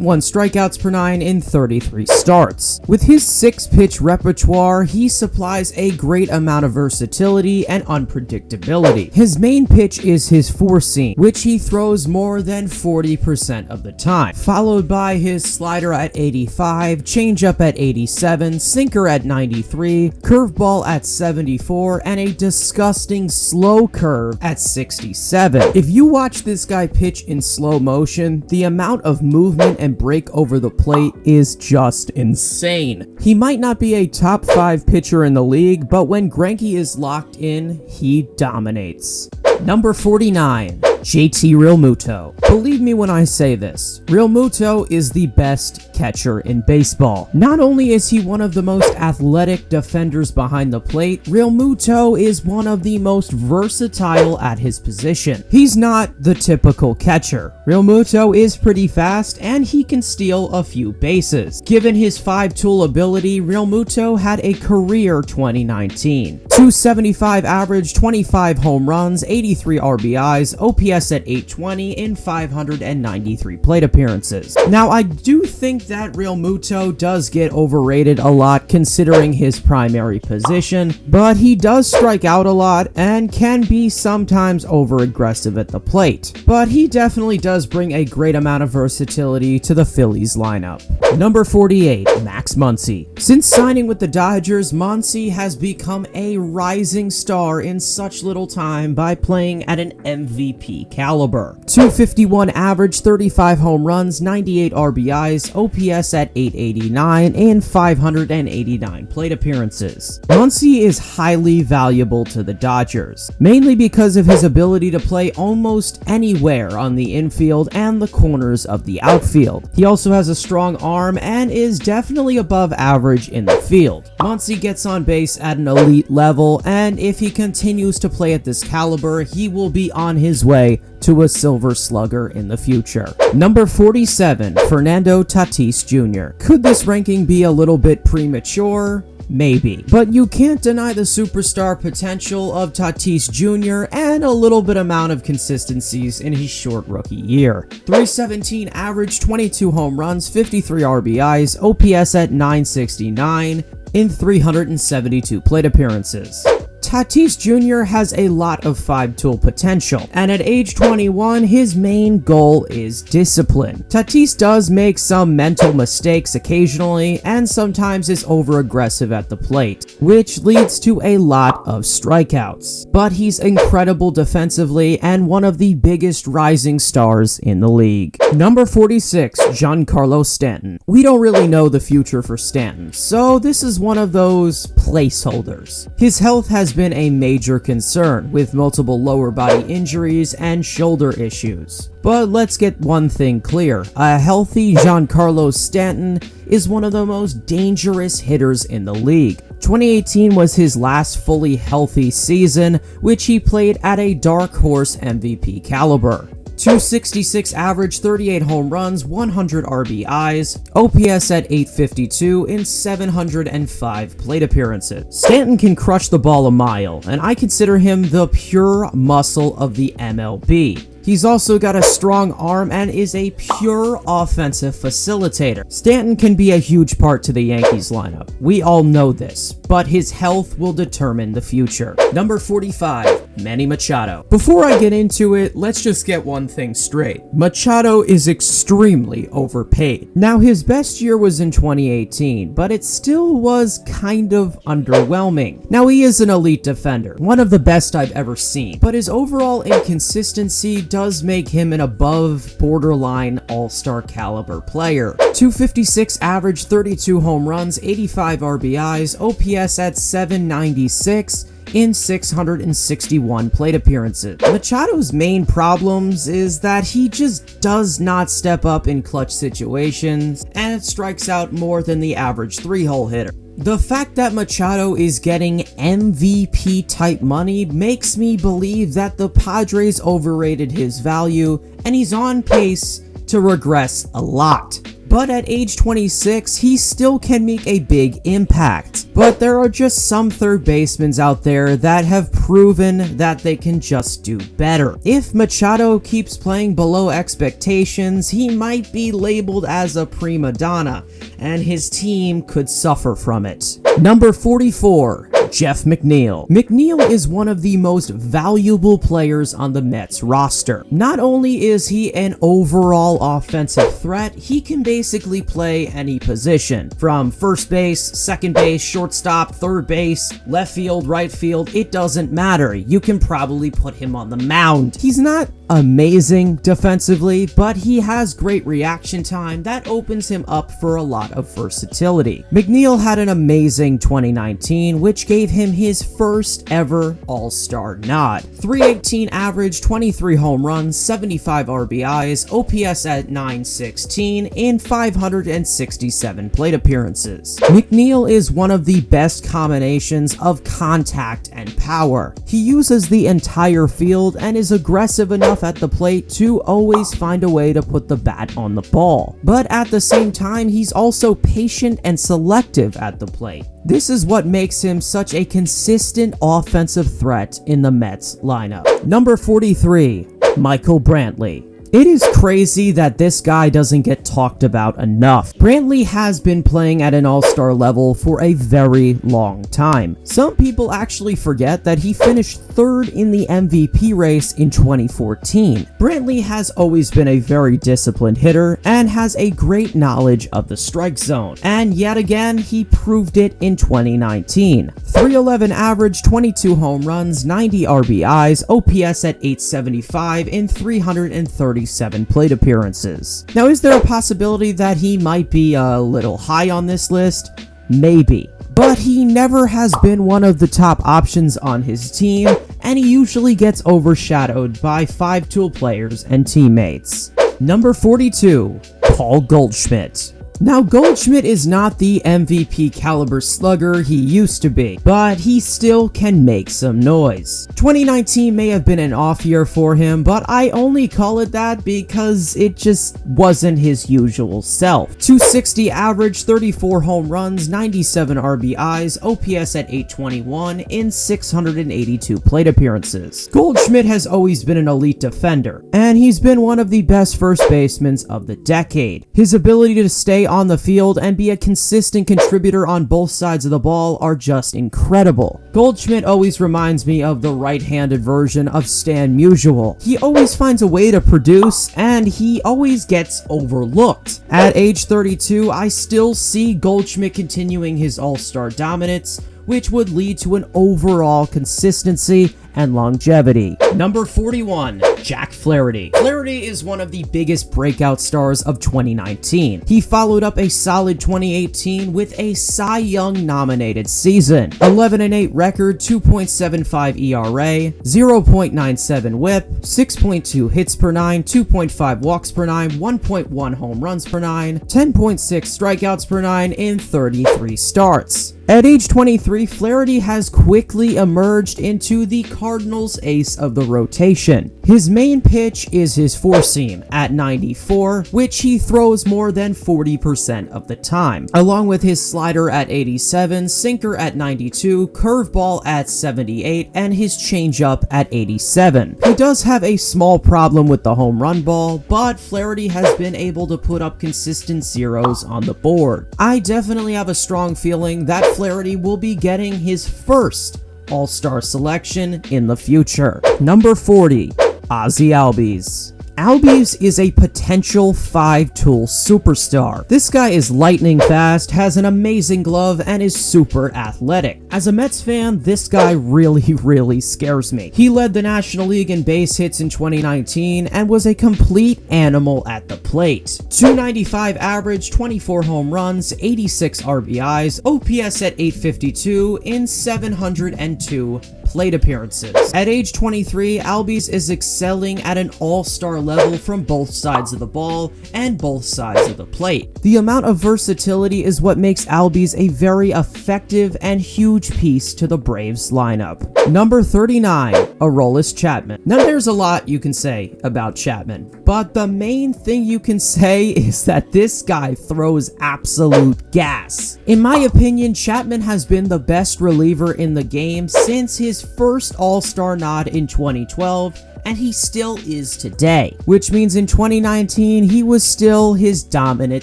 strikeouts per 9 in 33 starts. With his 6-pitch repertoire, he supplies a great amount of versatility and unpredictability. His main pitch is his four-seam, which he throws more than 40% of the time, followed by his slider at 85, changeup at 87, sinker at 93, curveball at 74, and a disgusting slow curve at 67. If you watch this guy pitch in slow motion, the amount of movement and break over the plate is just insane. He might not be a top 5 pitcher in the league, but when Greinke is locked in, he dominates. Number 49. JT Realmuto. Believe me when I say this, Realmuto is the best catcher in baseball. Not only is he one of the most athletic defenders behind the plate, Realmuto is one of the most versatile at his position. He's not the typical catcher. Realmuto is pretty fast and he can steal a few bases. Given his 5-tool ability, Realmuto had a career 2019. 275 average, 25 home runs, 83 RBIs, OPS at 820 in 593 plate appearances. Now, I do think that Realmuto does get overrated a lot considering his primary position, but he does strike out a lot and can be sometimes over-aggressive at the plate. But he definitely does bring a great amount of versatility to the Phillies lineup. Number 48. Max Muncy. Since signing with the Dodgers, Muncy has become a rising star in such little time by playing at an MVP caliber. 251 average, 35 home runs, 98 RBIs, OPS at 889 in 589 plate appearances. Muncy is highly valuable to the Dodgers, mainly because of his ability to play almost anywhere on the infield and the corners of the outfield. He also has a strong arm and is definitely above average in the field. Muncy gets on base at an elite level, and if he continues to play at this caliber, he will be on his way to a Silver Slugger in the future. Number 47. Fernando Tatis Jr. Could this ranking be a little bit premature? Maybe, but you can't deny the superstar potential of Tatis Jr. and a little bit amount of consistencies in his short rookie year. 317 average, 22 home runs, 53 RBIs, OPS at 969 in 372 plate appearances. Tatis Jr. has a lot of 5-tool potential, and at age 21, his main goal is discipline. Tatis does make some mental mistakes occasionally, and sometimes is over-aggressive at the plate, which leads to a lot of strikeouts. But he's incredible defensively and one of the biggest rising stars in the league. Number 46. Giancarlo Stanton. We don't really know the future for Stanton, so this is one of those placeholders. His health has been a major concern, with multiple lower body injuries and shoulder issues. But let's get one thing clear, a healthy Giancarlo Stanton is one of the most dangerous hitters in the league. 2018 was his last fully healthy season, which he played at a dark horse MVP caliber. 266 average, 38 home runs, 100 RBIs, OPS at 852 in 705 plate appearances. Stanton can crush the ball a mile, and I consider him the pure muscle of the MLB. He's also got a strong arm and is a pure offensive facilitator. Stanton can be a huge part to the Yankees lineup. We all know this, but his health will determine the future. Number 45, Manny Machado. Before I get into it, let's just get one thing straight. Machado is extremely overpaid. Now, his best year was in 2018, but it still was kind of underwhelming. Now, he is an elite defender, one of the best I've ever seen, but his overall inconsistency does make him an above borderline all-star caliber player. 256 average, 32 home runs, 85 RBIs, OPS at 796, in 661 plate appearances. Machado's main problems is that he just does not step up in clutch situations and strikes out more than the average 3-hole hitter. The fact that Machado is getting MVP type money makes me believe that the Padres overrated his value and he's on pace to regress a lot. But at age 26, he still can make a big impact. But there are just some third basemen out there that have proven that they can just do better. If Machado keeps playing below expectations, he might be labeled as a prima donna, and his team could suffer from it. Number 44. Jeff McNeil. McNeil is one of the most valuable players on the Mets roster. Not only is he an overall offensive threat, he can basically play any position. From first base, second base, shortstop, third base, left field, right field, it doesn't matter. You can probably put him on the mound. He's not amazing defensively, but he has great reaction time that opens him up for a lot of versatility. McNeil had an amazing 2019, which gave him his first ever All-Star nod. 318 average, 23 home runs, 75 RBIs, OPS at 916 in 567 plate appearances. McNeil is one of the best combinations of contact and power. He uses the entire field and is aggressive enough at the plate to always find a way to put the bat on the ball. But at the same time, he's also patient and selective at the plate. This is what makes him such a consistent offensive threat in the Mets lineup. Number 43, Michael Brantley. It is crazy that this guy doesn't get talked about enough. Brantley has been playing at an all-star level for a very long time. Some people actually forget that he finished third in the MVP race in 2014. Brantley has always been a very disciplined hitter and has a great knowledge of the strike zone. And yet again, he proved it in 2019. 311 average, 22 home runs, 90 RBIs, OPS at 875 in 337 plate appearances. Now, is there a possibility that he might be a little high on this list? Maybe. But he never has been one of the top options on his team, and he usually gets overshadowed by 5-tool players and teammates. Number 42, Paul Goldschmidt. Now, Goldschmidt is not the MVP caliber slugger he used to be, but he still can make some noise. 2019 may have been an off year for him, but I only call it that because it just wasn't his usual self. 260 average, 34 home runs, 97 RBIs, OPS at 821 in 682 plate appearances. Goldschmidt has always been an elite defender, and he's been one of the best first basemen of the decade. His ability to stay on the field and be a consistent contributor on both sides of the ball are just incredible. Goldschmidt always reminds me of the right-handed version of Stan Musial. He always finds a way to produce, and he always gets overlooked. At age 32, I still see Goldschmidt continuing his all-star dominance, which would lead to an overall consistency and longevity. Number 41, Jack Flaherty. Flaherty is one of the biggest breakout stars of 2019. He followed up a solid 2018 with a Cy Young nominated season. 11-8 record, 2.75 ERA, 0.97 whip, 6.2 hits per 9, 2.5 walks per 9, 1.1 home runs per 9, 10.6 strikeouts per 9 in 33 starts. At age 23, Flaherty has quickly emerged into the Cardinals ace of the rotation. His main pitch is his four-seam at 94, which he throws more than 40% of the time, along with his slider at 87, sinker at 92, curveball at 78, and his changeup at 87. He does have a small problem with the home run ball, but Flaherty has been able to put up consistent zeros on the board. I definitely have a strong feeling that Flaherty will be getting his first All-Star selection in the future. Number 40, OZZIE ALBIES. ALBIES is a potential 5-tool superstar. This guy is lightning fast, has an amazing glove, and is super athletic. As a Mets fan, this guy really scares me. He led the National League in base hits in 2019 and was a complete animal at the plate. 295 average, 24 home runs, 86 RBIs, OPS at 852 in 702 plate appearances. At age 23, ALBIES is excelling at an all-star level from both sides of the ball and both sides of the plate. The amount of versatility is what makes ALBIES a very effective and huge piece to the Braves lineup. Number 39, AROLDIS Chapman. Now there's a lot you can say about Chapman, but the main thing you can say is that this guy throws absolute gas. In my opinion, Chapman has been the best reliever in the game since his first All-Star nod in 2012, and he still is today, which means in 2019 he was still his dominant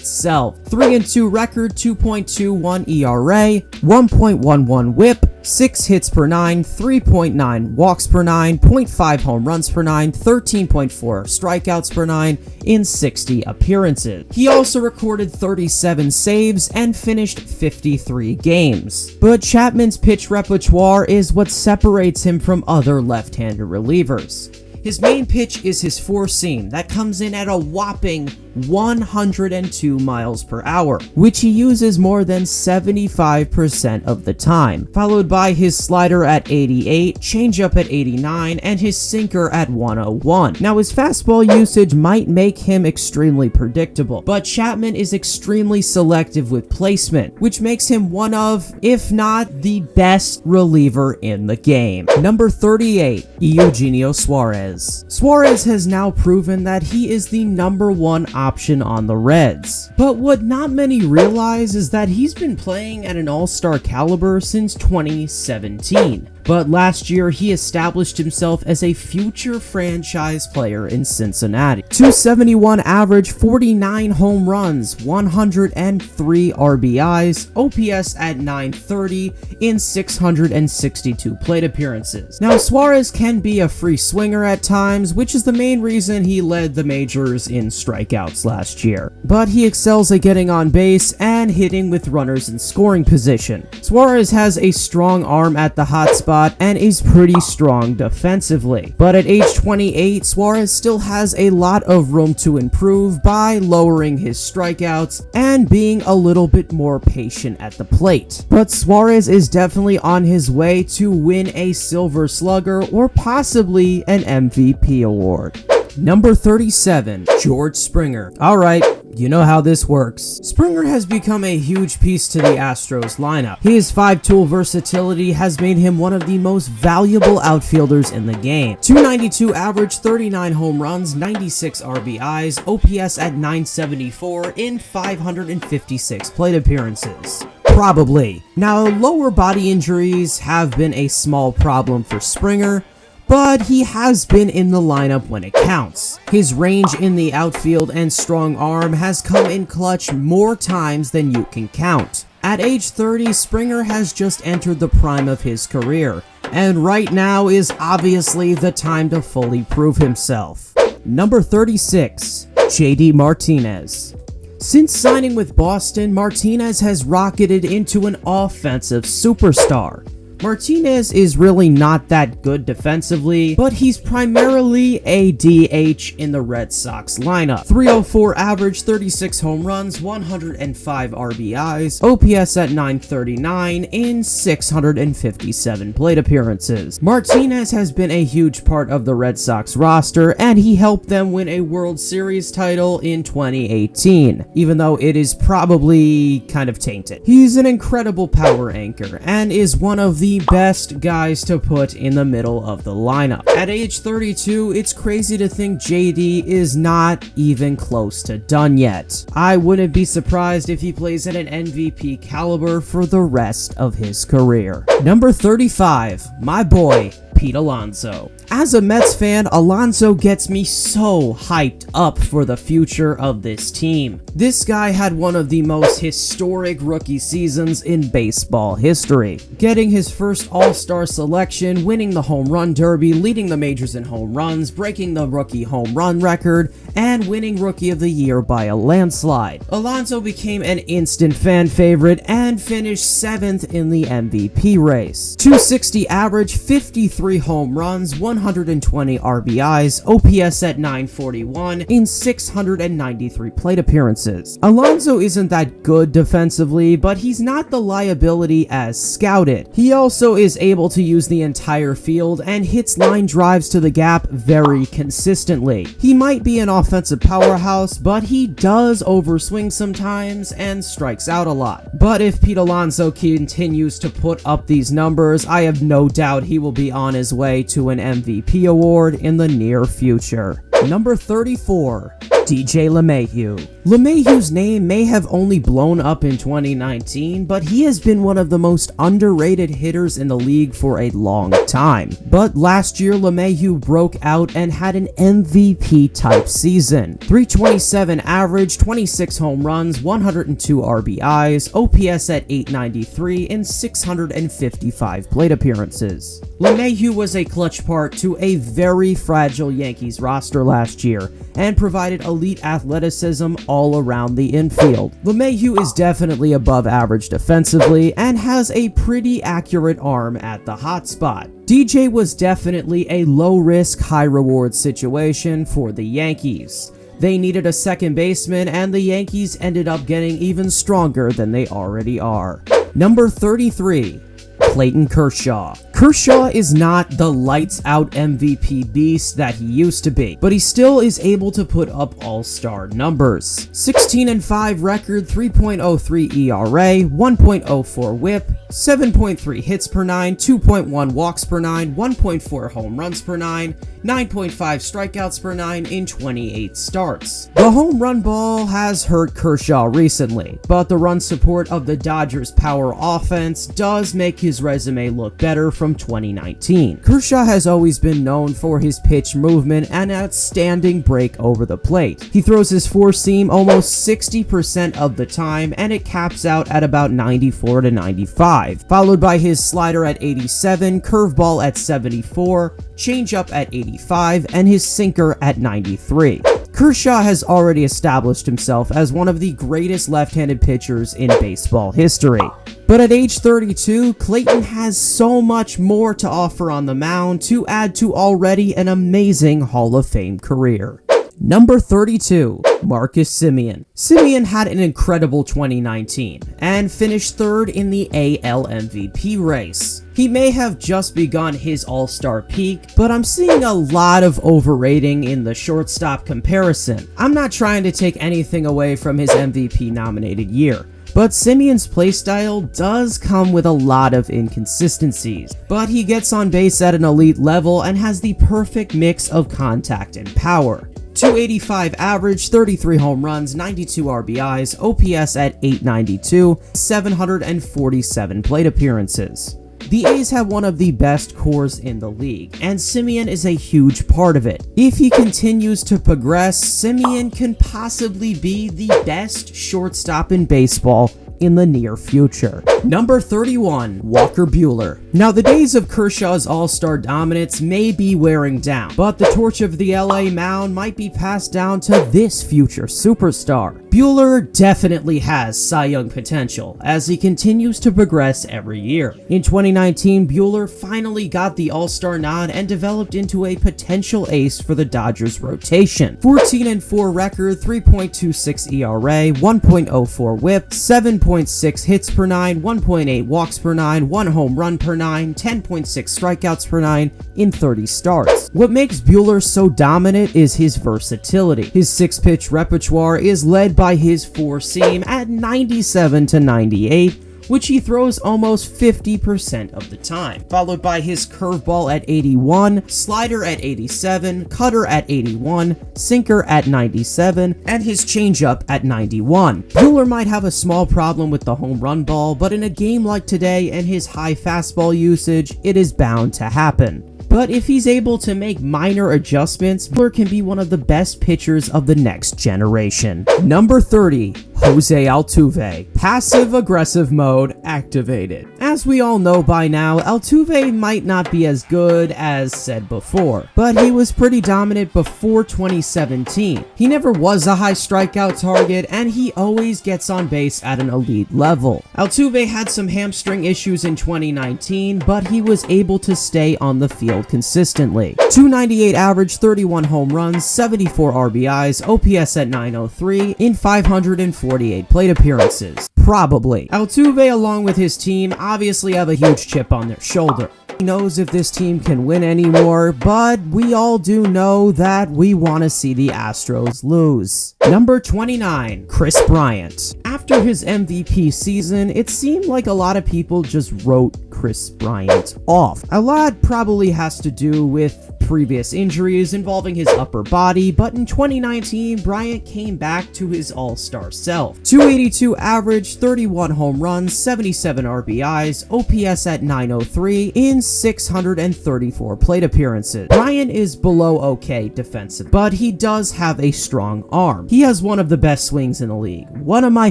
self. 3-2 record, 2.21 ERA, 1.11 whip, 6 hits per 9, 3.9 walks per 9, 0.5 home runs per 9, 13.4 strikeouts per 9 in 60 appearances. He also recorded 37 saves and finished 53 games. But Chapman's pitch repertoire is what separates him from other left-handed relievers. His main pitch is his four-seam that comes in at a whopping 102 miles per hour, which he uses more than 75% of the time, followed by his slider at 88, changeup at 89, and his sinker at 101. Now, his fastball usage might make him extremely predictable, but Chapman is extremely selective with placement, which makes him one of, if not the best reliever in the game. Number 38, Eugenio Suarez. Suarez has now proven that he is the #1 option on the Reds. But what not many realize is that he's been playing at an all-star caliber since 2017. But last year, he established himself as a future franchise player in Cincinnati. 271 average, 49 home runs, 103 RBIs, OPS at 930 in 662 plate appearances. Now, Suarez can be a free swinger at times, which is the main reason he led the majors in strikeouts last year. But he excels at getting on base and hitting with runners in scoring position. Suarez has a strong arm at the hot spot and is pretty strong defensively. But at age 28, Suarez still has a lot of room to improve by lowering his strikeouts and being a little bit more patient at the plate. But Suarez is definitely on his way to win a Silver Slugger or possibly an MVP award. Number 37, George Springer. Alright, you know how this works. Springer has become a huge piece to the Astros lineup. His 5-tool versatility has made him one of the most valuable outfielders in the game. 292 average, 39 home runs, 96 RBIs, OPS at 974 in 556 plate appearances. Probably. Now, lower body injuries have been a small problem for Springer, but he has been in the lineup when it counts. His range in the outfield and strong arm has come in clutch more times than you can count. At age 30, Springer has just entered the prime of his career, and right now is obviously the time to fully prove himself. Number 36, JD Martinez. Since signing with Boston, Martinez has rocketed into an offensive superstar. Martinez is really not that good defensively, but he's primarily a DH in the Red Sox lineup. 304 average, 36 home runs, 105 RBIs, OPS at 939 in 657 plate appearances. Martinez has been a huge part of the Red Sox roster, and he helped them win a World Series title in 2018, even though it is probably kind of tainted. He's an incredible power anchor, and is one of the the best guys to put in the middle of the lineup. At age 32, it's crazy to think JD is not even close to done yet. I wouldn't be surprised if he plays at an MVP caliber for the rest of his career. Number 35, my boy, Pete Alonso. As a Mets fan, Alonso gets me so hyped up for the future of this team. This guy had one of the most historic rookie seasons in baseball history, getting his first All-Star selection, winning the home run derby, leading the majors in home runs, breaking the rookie home run record, and winning Rookie of the Year by a landslide. Alonso became an instant fan favorite and finished 7th in the MVP race. 260 average, 53 home runs, 120 RBIs, OPS at 941 in 693 plate appearances. Alonso isn't that good defensively, but he's not the liability as scouted. He also is able to use the entire field and hits line drives to the gap very consistently. He might be an offensive powerhouse, but he does overswing sometimes and strikes out a lot. But if Pete Alonso continues to put up these numbers, I have no doubt he will be on his way to an MVP award in the near future. Number 34, DJ LeMahieu. LeMahieu's name may have only blown up in 2019, but he has been one of the most underrated hitters in the league for a long time. But last year, LeMahieu broke out and had an MVP type season. 327 average, 26 home runs, 102 RBIs, OPS at 893 in 655 plate appearances. LeMahieu was a clutch part to a very fragile Yankees roster last year and provided elite athleticism all around the infield. LeMahieu is definitely above average defensively and has a pretty accurate arm at the hot spot. DJ was definitely a low-risk, high-reward situation for the Yankees. They needed a second baseman, and the Yankees ended up getting even stronger than they already are. Number 33, Clayton Kershaw. Kershaw is not the lights-out MVP beast that he used to be, but he still is able to put up all-star numbers. 16-5 record, 3.03 ERA, 1.04 whip, 7.3 hits per 9, 2.1 walks per 9, 1.4 home runs per 9, 9.5 strikeouts per 9 in 28 starts. The home run ball has hurt Kershaw recently, but the run support of the Dodgers' power offense does make his resume look better from 2019. Kershaw has always been known for his pitch movement and outstanding break over the plate. He throws his four-seam almost 60% of the time, and it caps out at about 94 to 95, followed by his slider at 87, curveball at 74, changeup at 85, and his sinker at 93. Kershaw has already established himself as one of the greatest left-handed pitchers in baseball history. But at age 32, Clayton has so much more to offer on the mound to add to already an amazing Hall of Fame career. Number 32, Marcus Semien. Semien had an incredible 2019 and finished third in the AL MVP race. He may have just begun his all-star peak, but I'm seeing a lot of overrating in the shortstop comparison. I'm not trying to take anything away from his MVP nominated year, but Semien's playstyle does come with a lot of inconsistencies, but he gets on base at an elite level and has the perfect mix of contact and power. 285 average, 33 home runs, 92 RBIs, OPS at 892, 747 plate appearances. The A's have one of the best cores in the league, and Semien is a huge part of it. If he continues to progress, Semien can possibly be the best shortstop in baseball in the near future. Number 31, Walker Buehler. Now, the days of Kershaw's all-star dominance may be wearing down, but the torch of the LA mound might be passed down to this future superstar. Buehler definitely has Cy Young potential as he continues to progress every year. In 2019, Buehler finally got the all-star nod and developed into a potential ace for the Dodgers rotation. 14-4 record, 3.26 ERA, 1.04 whip, 7.6 hits per 9, 1.8 walks per 9, 1 home run per 9, 10.6 strikeouts per 9 in 30 starts. What makes Buehler so dominant is his versatility. His 6-pitch repertoire is led by his four-seam at 97 to 98, which he throws almost 50% of the time, followed by his curveball at 81, slider at 87, cutter at 81, sinker at 97, and his changeup at 91. Buehler might have a small problem with the home run ball, but in a game like today and his high fastball usage, it is bound to happen. But if he's able to make minor adjustments, Buehler can be one of the best pitchers of the next generation. Number 30, Jose Altuve. Passive-aggressive mode activated. As we all know by now, Altuve might not be as good as said before, but he was pretty dominant before 2017. He never was a high strikeout target, and he always gets on base at an elite level. Altuve had some hamstring issues in 2019, but he was able to stay on the field consistently. 298 average, 31 home runs, 74 RBIs, OPS at 903 in 548 plate appearances. Probably. Altuve, along with his team, obviously have a huge chip on their shoulder. He knows if this team can win anymore, but we all do know that we want to see the Astros lose. Number 29, Kris Bryant. After his MVP season, it seemed like a lot of people just wrote Kris Bryant off. A lot probably has to do with previous injuries involving his upper body, but in 2019, Bryant came back to his all-star self. 282 average, 31 home runs, 77 RBIs, OPS at 903 in 634 plate appearances. Bryant is below okay defensive, but he does have a strong arm. He has one of the best swings in the league, one of my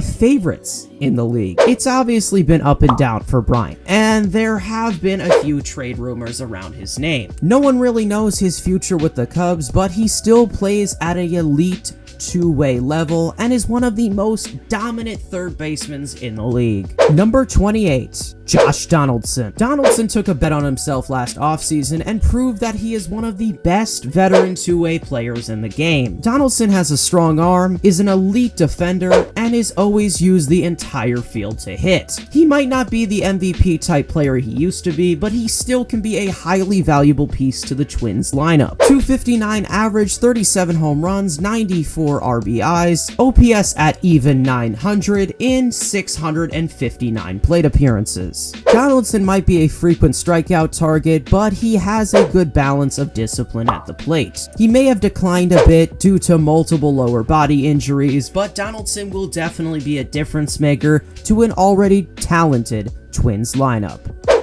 favorites in the league. It's obviously been up and down for Bryant, and there have been a few trade rumors around his name. No one really knows his future with the Cubs, but he still plays at an elite two-way level and is one of the most dominant third basemen in the league. Number 28, Josh Donaldson. Donaldson took a bet on himself last offseason and proved that he is one of the best veteran two-way players in the game. Donaldson has a strong arm, is an elite defender, and is always used the entire field to hit. He might not be the MVP type player he used to be, but he still can be a highly valuable piece to the Twins lineup. 259 average, 37 home runs, 94 RBIs, OPS at even 900 in 659 plate appearances. Donaldson might be a frequent strikeout target, but he has a good balance of discipline at the plate. He may have declined a bit due to multiple lower body injuries, but Donaldson will definitely be a difference maker to an already talented Twins lineup.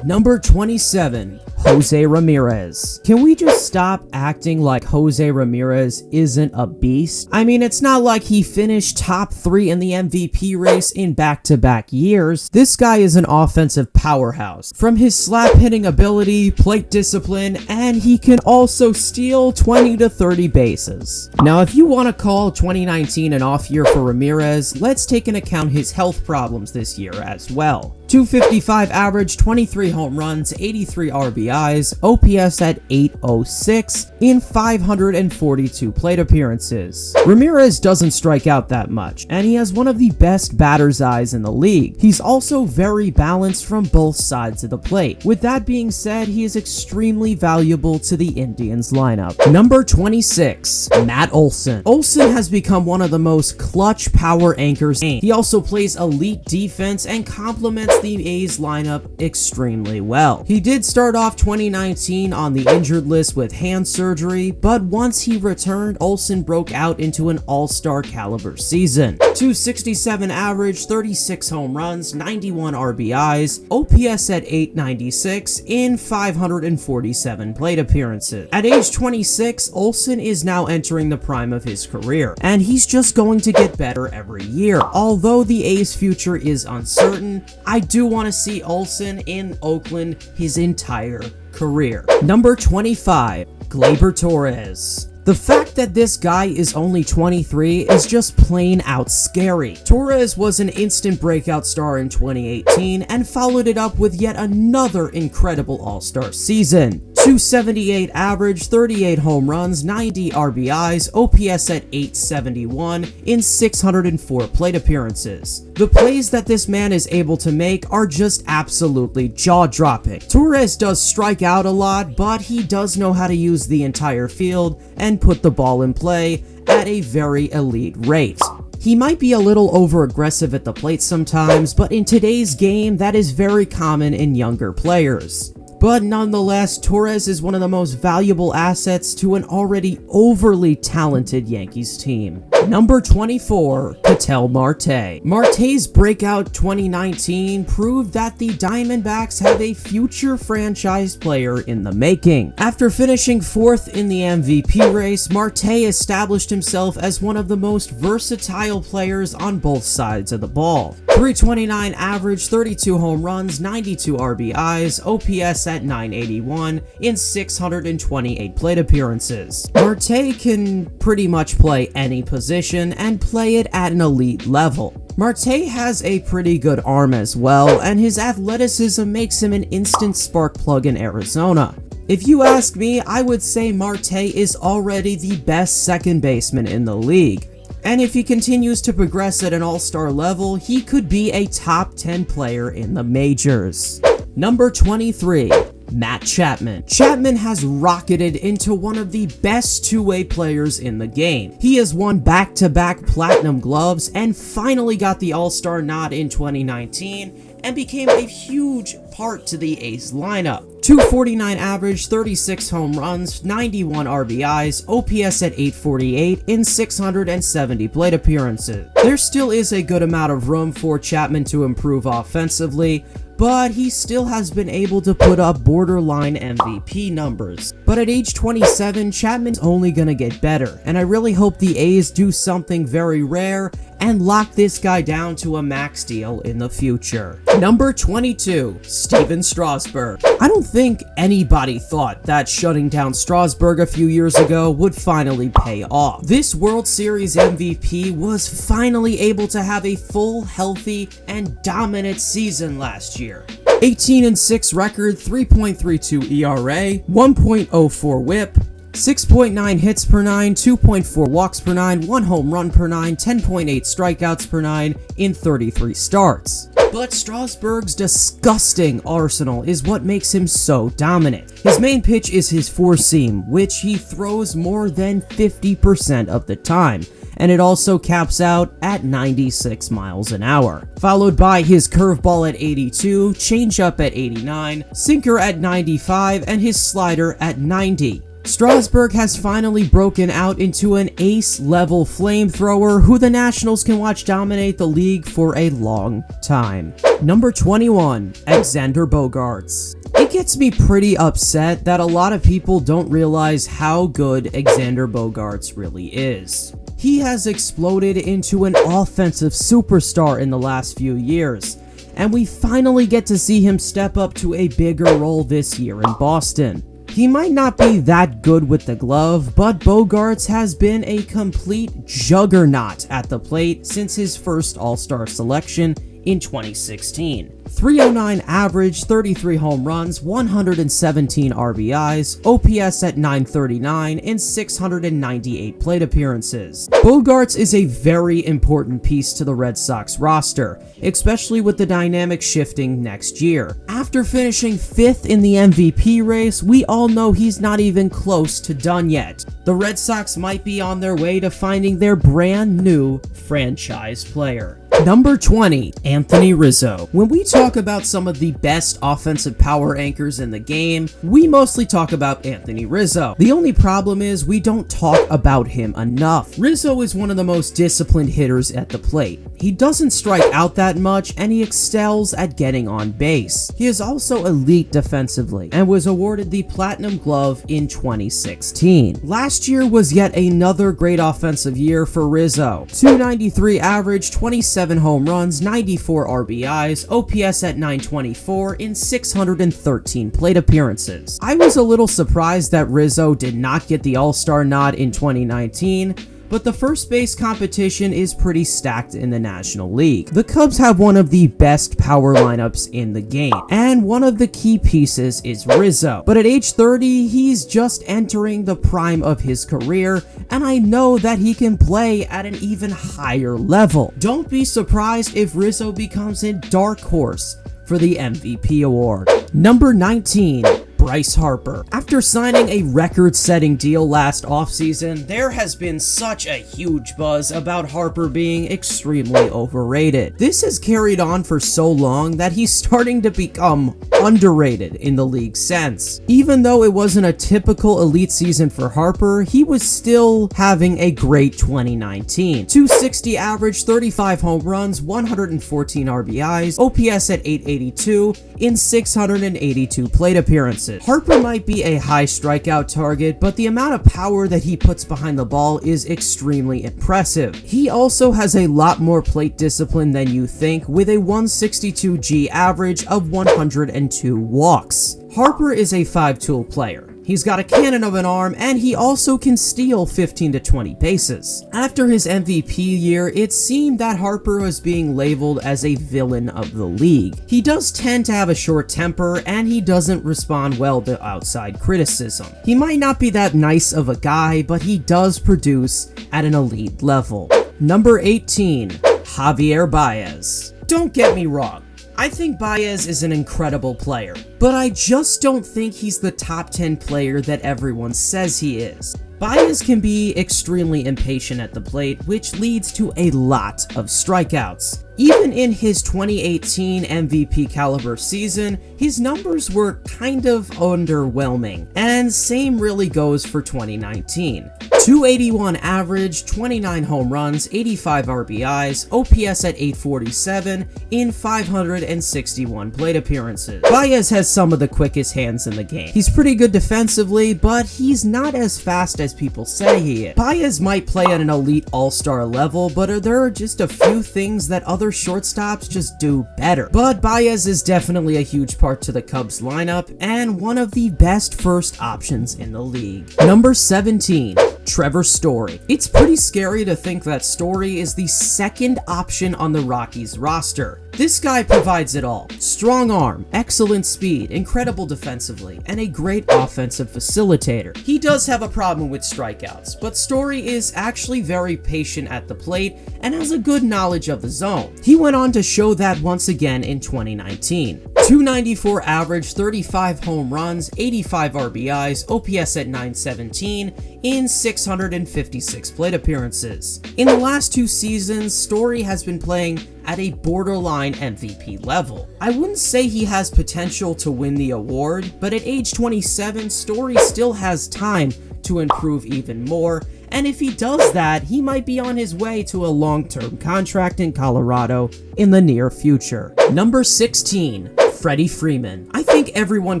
Number 27, Jose Ramirez. Can we just stop acting like Jose Ramirez isn't a beast? I mean, it's not like he finished top 3 in the MVP race in back-to-back years. This guy is an offensive powerhouse. From his slap-hitting ability, plate discipline, and he can also steal 20 to 30 bases. Now, if you want to call 2019 an off year for Ramirez, let's take into account his health problems this year as well. 255 average, 23 home runs, 83 RBIs, OPS at 806 in 542 plate appearances. Ramirez doesn't strike out that much, and he has one of the best batter's eyes in the league. He's also very balanced from both sides of the plate. With that being said, he is extremely valuable to the Indians lineup. Number 26, Matt Olson. Olson has become one of the most clutch power anchors. He also plays elite defense and complements the A's lineup extremely well. He did start off 2019 on the injured list with hand surgery, but once he returned, Olson broke out into an all-star caliber season. 267 average, 36 home runs, 91 RBIs, OPS at 896 in 547 plate appearances. At age 26, Olson is now entering the prime of his career, and he's just going to get better every year. Although the A's future is uncertain, I do want to see Olson in Oakland his entire career. Number 25, Gleyber Torres. The fact that this guy is only 23 is just plain out scary. Torres was an instant breakout star in 2018 and followed it up with yet another incredible all-star season. 278 average, 38 home runs, 90 RBIs, OPS at 871 in 604 plate appearances. The plays that this man is able to make are just absolutely jaw-dropping. Torres does strike out a lot, but he does know how to use the entire field and put the ball in play at a very elite rate. He might be a little over-aggressive at the plate sometimes, but in today's game, that is very common in younger players. But nonetheless, Torres is one of the most valuable assets to an already overly talented Yankees team. Number 24, Ketel Marte. Marte's breakout 2019 proved that the Diamondbacks have a future franchise player in the making. After finishing 4th in the MVP race, Marte established himself as one of the most versatile players on both sides of the ball. 329 average, 32 home runs, 92 RBIs, OPS at 981 in 628 plate appearances. Marte can pretty much play any position and play it at an elite level. Marte has a pretty good arm as well, and his athleticism makes him an instant spark plug in Arizona. If you ask me, I would say Marte is already the best second baseman in the league. And if he continues to progress at an all-star level, he could be a top 10 player in the majors. Number 23, Matt Chapman. Chapman has rocketed into one of the best two-way players in the game. He has won back-to-back platinum gloves and finally got the all-star nod in 2019 and became a huge part to the A's lineup. 249 average, 36 home runs, 91 RBIs, OPS at 848 in 670 plate appearances. There still is a good amount of room for Chapman to improve offensively, but he still has been able to put up borderline MVP numbers. But at age 27, Chapman's only gonna get better, and I really hope the A's do something very rare and lock this guy down to a max deal in the future. Number 22, Steven Strasburg. I don't think anybody thought that shutting down Strasburg a few years ago would finally pay off. This World Series MVP was finally able to have a full, healthy, and dominant season last year. 18-6 record, 3.32 ERA, 1.04 WHIP, 6.9 hits per 9, 2.4 walks per 9, 1 home run per 9, 10.8 strikeouts per 9 in 33 starts. But Strasburg's disgusting arsenal is what makes him so dominant. His main pitch is his four-seam, which he throws more than 50% of the time, and it also caps out at 96 miles an hour. Followed by his curveball at 82, changeup at 89, sinker at 95, and his slider at 90. Strasburg has finally broken out into an ace-level flamethrower who the Nationals can watch dominate the league for a long time. Number 21, Alexander Bogaerts. It gets me pretty upset that a lot of people don't realize how good Alexander Bogaerts really is. He has exploded into an offensive superstar in the last few years, and we finally get to see him step up to a bigger role this year in Boston. He might not be that good with the glove, but Bogaerts has been a complete juggernaut at the plate since his first All-Star selection in 2016. 309 average, 33 home runs, 117 RBIs, OPS at 939 in 698 plate appearances. Bogaerts is a very important piece to the Red Sox roster, especially with the dynamic shifting next year. After finishing 5th in the MVP race, we all know he's not even close to done yet. The Red Sox might be on their way to finding their brand new franchise player. Number 20, Anthony Rizzo. When we talk about some of the best offensive power anchors in the game, we mostly talk about Anthony Rizzo. The only problem is we don't talk about him enough. Rizzo is one of the most disciplined hitters at the plate. He doesn't strike out that much, and he excels at getting on base. He is also elite defensively, and was awarded the Platinum Glove in 2016. Last year was yet another great offensive year for Rizzo. 293 average, 27 home runs, 94 RBIs, OPS at 924 in 613 plate appearances. I was a little surprised that Rizzo did not get the All-Star nod in 2019, but the first base competition is pretty stacked in the National League. The Cubs have one of the best power lineups in the game, and one of the key pieces is Rizzo. But at age 30, he's just entering the prime of his career, and I know that he can play at an even higher level. Don't be surprised if Rizzo becomes a dark horse for the MVP award. Number 19, Bryce Harper. After signing a record-setting deal last offseason, there has been such a huge buzz about Harper being extremely overrated. This has carried on for so long that he's starting to become underrated in the league sense. Even though it wasn't a typical elite season for Harper, he was still having a great 2019. 260 average, 35 home runs, 114 RBIs, OPS at 882 in 682 plate appearances. Harper might be a high strikeout target, but the amount of power that he puts behind the ball is extremely impressive. He also has a lot more plate discipline than you think, with a 162 G average of 102 walks. Harper is a 5-tool player. He's got a cannon of an arm, and he also can steal 15 to 20 bases. After his MVP year, it seemed that Harper was being labeled as a villain of the league. He does tend to have a short temper, and he doesn't respond well to outside criticism. He might not be that nice of a guy, but he does produce at an elite level. Number 18, Javier Baez. Don't get me wrong. I think Baez is an incredible player, but I just don't think he's the top 10 player that everyone says he is. Baez can be extremely impatient at the plate, which leads to a lot of strikeouts. Even in his 2018 MVP caliber season, his numbers were kind of underwhelming, and same really goes for 2019. 281 average, 29 home runs, 85 RBIs, OPS at 847 in 561 plate appearances. Baez has some of the quickest hands in the game. He's pretty good defensively, but he's not as fast as people say he is. Baez might play at an elite all-star level, but there are just a few things that other shortstops just do better. But Baez is definitely a huge part to the Cubs lineup, and one of the best first options in the league. Number 17. Trevor Story. It's pretty scary to think that Story is the second option on the Rockies roster. This guy provides it all. Strong arm, excellent speed, incredible defensively, and a great offensive facilitator. He does have a problem with strikeouts, but Story is actually very patient at the plate and has a good knowledge of the zone. He went on to show that once again in 2019. 294 average, 35 home runs, 85 RBIs, OPS at 917 in 656 plate appearances. In the last 2 seasons, Story has been playing at a borderline MVP level. I wouldn't say he has potential to win the award, but at age 27, Story still has time to improve even more, and if he does that, he might be on his way to a long-term contract in Colorado in the near future. Number 16. Freddie Freeman. I think everyone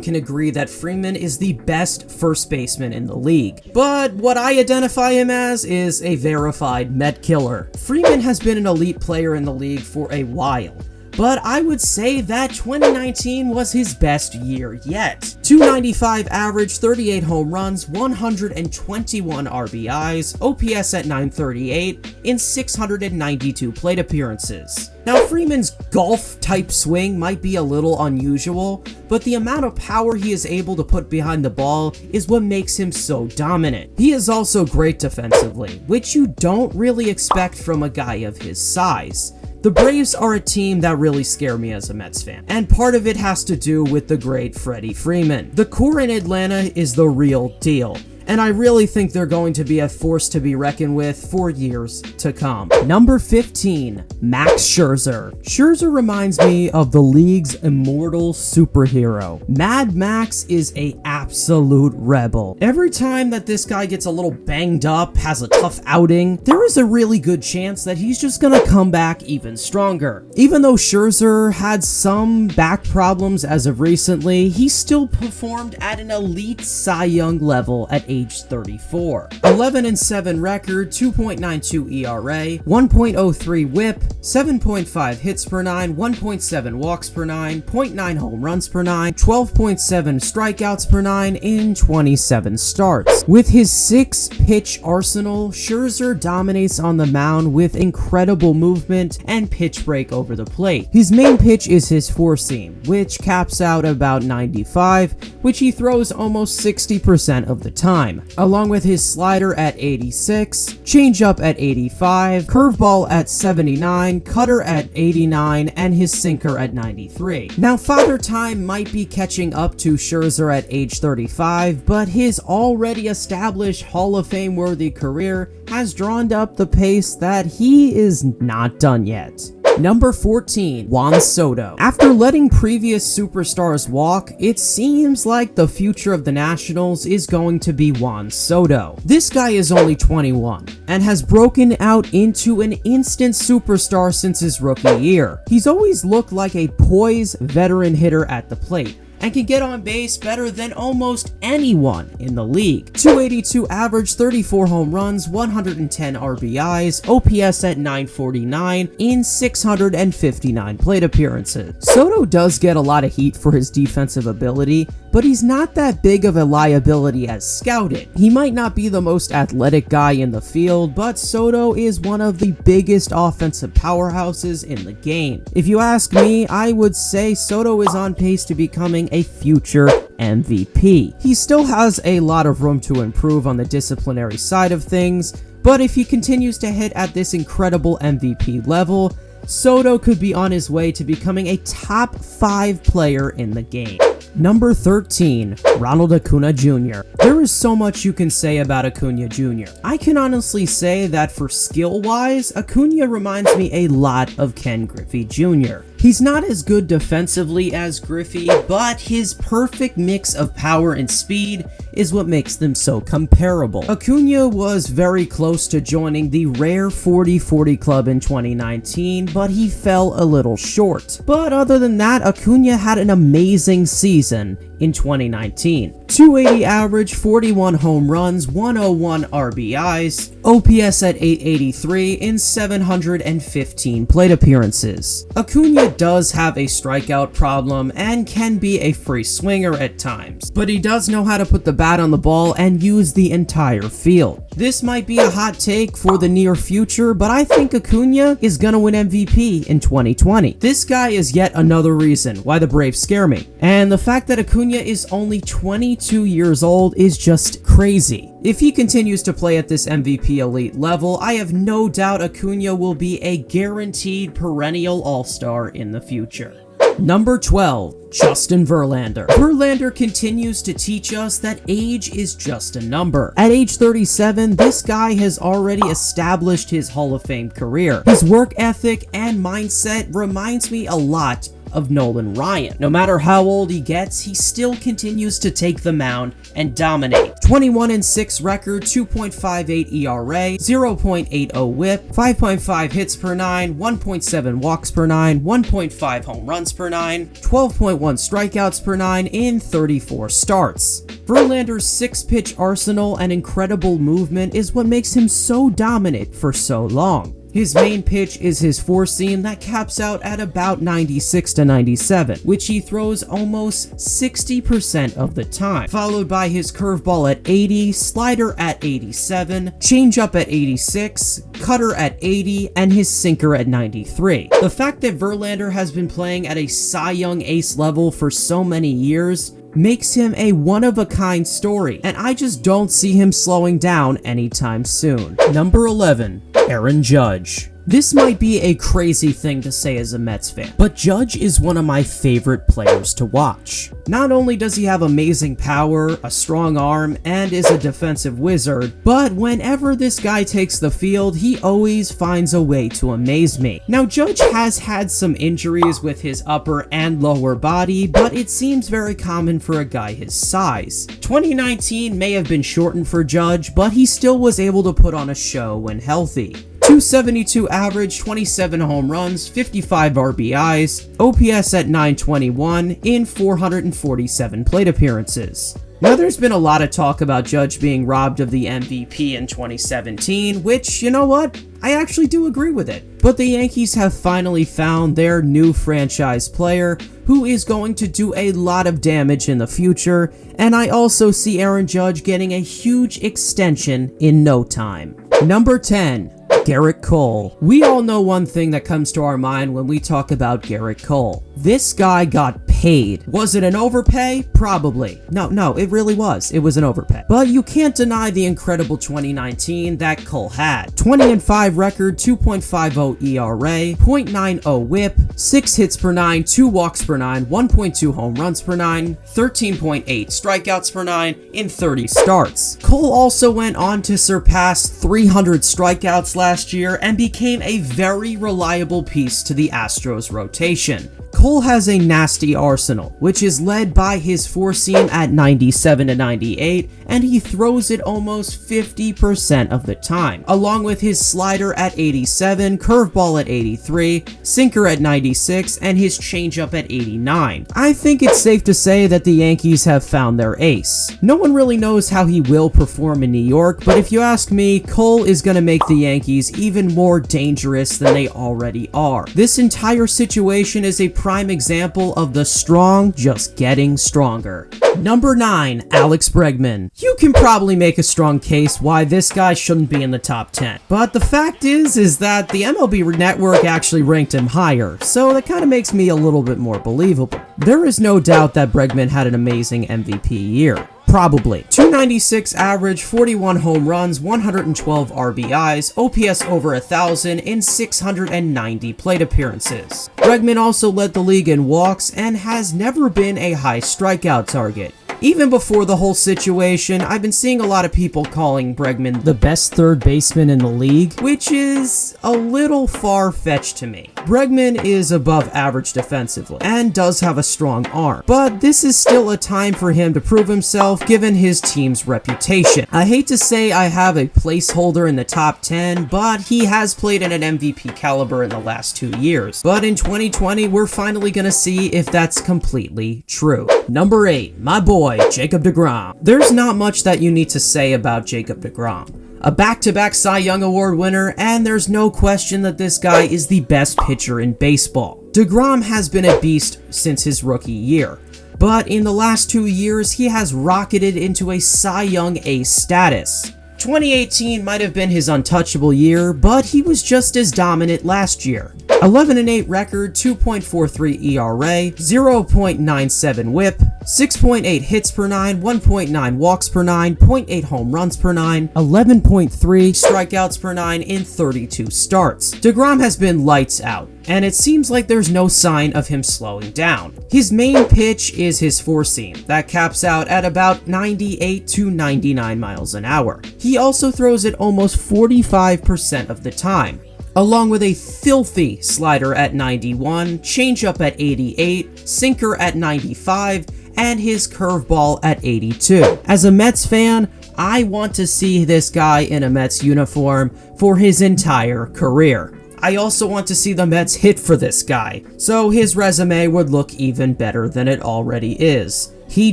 can agree that Freeman is the best first baseman in the league, but what I identify him as is a verified Met killer. Freeman has been an elite player in the league for a while, but I would say that 2019 was his best year yet. 295 average, 38 home runs, 121 RBIs, OPS at 938 in 692 plate appearances. Now, Freeman's golf-type swing might be a little unusual, but the amount of power he is able to put behind the ball is what makes him so dominant. He is also great defensively, which you don't really expect from a guy of his size. The Braves are a team that really scare me as a Mets fan, and part of it has to do with the great Freddie Freeman. The core in Atlanta is the real deal, and I really think they're going to be a force to be reckoned with for years to come. Number 15, Max Scherzer. Scherzer reminds me of the league's immortal superhero. Mad Max is an absolute rebel. Every time that this guy gets a little banged up, has a tough outing, there is a really good chance that he's just gonna come back even stronger. Even though Scherzer had some back problems as of recently, he still performed at an elite Cy Young level at age 34. 11-7 record, 2.92 ERA, 1.03 whip, 7.5 hits per 9, 1.7 walks per 9, 0.9 home runs per 9, 12.7 strikeouts per 9 in 27 starts. With his 6-pitch arsenal, Scherzer dominates on the mound with incredible movement and pitch break over the plate. His main pitch is his four-seam, which caps out about 95, which he throws almost 60% of the time, along with his slider at 86, changeup at 85, curveball at 79, 89, cutter at 89, and his sinker at 93. Now, Father Time might be catching up to Scherzer at age 35, but his already established Hall of Fame worthy career has drawn up the pace that he is not done yet. Number 14, Juan Soto. After letting previous superstars walk, it seems like the future of the Nationals is going to be Juan Soto. This guy is only 21 and has broken out into an instant superstar since his rookie year. He's always looked like a poised veteran hitter at the plate and can get on base better than almost anyone in the league. 282 average, 34 home runs, 110 RBIs, OPS at 949 in 659 plate appearances. Soto does get a lot of heat for his defensive ability, but he's not that big of a liability as scouted. He might not be the most athletic guy in the field, but Soto is one of the biggest offensive powerhouses in the game. If you ask me, I would say Soto is on pace to becoming a future MVP. He still has a lot of room to improve on the disciplinary side of things, but if he continues to hit at this incredible MVP level, Soto could be on his way to becoming a top 5 player in the game. Number 13, Ronald Acuna Jr. There is so much you can say about Acuna Jr. I can honestly say that for skill-wise, Acuna reminds me a lot of Ken Griffey Jr. He's not as good defensively as Griffey, but his perfect mix of power and speed is what makes them so comparable. Acuna was very close to joining the rare 40-40 club in 2019, but he fell a little short. But other than that, Acuna had an amazing season in 2019. 280 average, 41 home runs, 101 RBIs, OPS at 883 in 715 plate appearances. Acuna does have a strikeout problem and can be a free swinger at times, but he does know how to put the bat on the ball and use the entire field. This might be a hot take for the near future, but I think Acuna is gonna win MVP in 2020. This guy is yet another reason why the Braves scare me, and the fact that Acuna is only 22 years old is just crazy. If he continues to play at this MVP elite level, I have no doubt Acuna will be a guaranteed perennial all-star in the future. Number 12, Justin Verlander. Verlander continues to teach us that age is just a number. At age 37, this guy has already established his Hall of Fame career. His work ethic and mindset reminds me a lot of Nolan Ryan. No matter how old he gets, he still continues to take the mound and dominate. 21-6 record, 2.58 ERA, 0.80 whip, 5.5 hits per 9, 1.7 walks per 9, 1.5 home runs per 9, 12.1 strikeouts per 9 in 34 starts. Verlander's 6-pitch arsenal and incredible movement is what makes him so dominant for so long. His main pitch is his four-seam that caps out at about 96 to 97, which he throws almost 60% of the time, followed by his curveball at 80, slider at 87, changeup at 86, cutter at 80, and his sinker at 93. The fact that Verlander has been playing at a Cy Young ace level for so many years makes him a one-of-a-kind story, and I just don't see him slowing down anytime soon. Number 11, Aaron Judge. This might be a crazy thing to say as a Mets fan, but Judge is one of my favorite players to watch. Not only does he have amazing power, a strong arm, and is a defensive wizard, but whenever this guy takes the field, he always finds a way to amaze me. Now, Judge has had some injuries with his upper and lower body, but it seems very common for a guy his size. 2019 may have been shortened for Judge, but he still was able to put on a show when healthy. 272 average, 27 home runs, 55 RBIs, OPS at 921 in 447 plate appearances. Now, there's been a lot of talk about Judge being robbed of the MVP in 2017, which, you know what? I actually do agree with it. But the Yankees have finally found their new franchise player who is going to do a lot of damage in the future, and I also see Aaron Judge getting a huge extension in no time. Number 10. Gerrit Cole. We all know one thing that comes to our mind when we talk about Gerrit Cole. This guy got paid. Was it an overpay? Probably. No, it really was. It was an overpay. But you can't deny the incredible 2019 that Cole had. 20-5 record, 2.50 ERA, .90 whip, 6 hits per 9, 2 walks per 9, 1.2 home runs per 9, 13.8 strikeouts per 9 in 30 starts. Cole also went on to surpass 300 strikeouts last year and became a very reliable piece to the Astros rotation. Cole has a nasty arsenal, which is led by his four-seam at 97 to 98, and he throws it almost 50% of the time, along with his slider at 87, curveball at 83, sinker at 96, and his changeup at 89. I think it's safe to say that the Yankees have found their ace. No one really knows how he will perform in New York, but if you ask me, Cole is going to make the Yankees even more dangerous than they already are. This entire situation is a prime example of the strong just getting stronger. Number 9, Alex Bregman. You can probably make a strong case why this guy shouldn't be in the top 10, but the fact is that the MLB Network actually ranked him higher, so that kind of makes me a little bit more believable. There is no doubt that Bregman had an amazing MVP year. Probably. 296 average, 41 home runs, 112 RBIs, OPS over 1,000 in 690 plate appearances. Bregman also led the league in walks and has never been a high strikeout target. Even before the whole situation, I've been seeing a lot of people calling Bregman the best third baseman in the league, which is a little far-fetched to me. Bregman is above average defensively and does have a strong arm, but this is still a time for him to prove himself given his team's reputation. I hate to say I have a placeholder in the top 10, but he has played at an MVP caliber in the last 2 years. But in 2020, we're finally gonna see if that's completely true. Number 8, my boy, Jacob deGrom. There's not much that you need to say about Jacob deGrom. A back-to-back Cy Young Award winner, and there's no question that this guy is the best pitcher in baseball. deGrom has been a beast since his rookie year, but in the last 2 years, he has rocketed into a Cy Young ace status. 2018 might have been his untouchable year, but he was just as dominant last year. 11-8 record, 2.43 ERA, 0.97 whip, 6.8 hits per 9, 1.9 walks per 9, .8 home runs per 9, 11.3 strikeouts per 9 in 32 starts. deGrom has been lights out, and it seems like there's no sign of him slowing down. His main pitch is his four-seam, that caps out at about 98 to 99 miles an hour. He also throws it almost 45% of the time, along with a filthy slider at 91, changeup at 88, sinker at 95, and his curveball at 82. As a Mets fan, I want to see this guy in a Mets uniform for his entire career. I also want to see the Mets hit for this guy, so his resume would look even better than it already is. He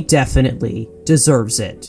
definitely deserves it.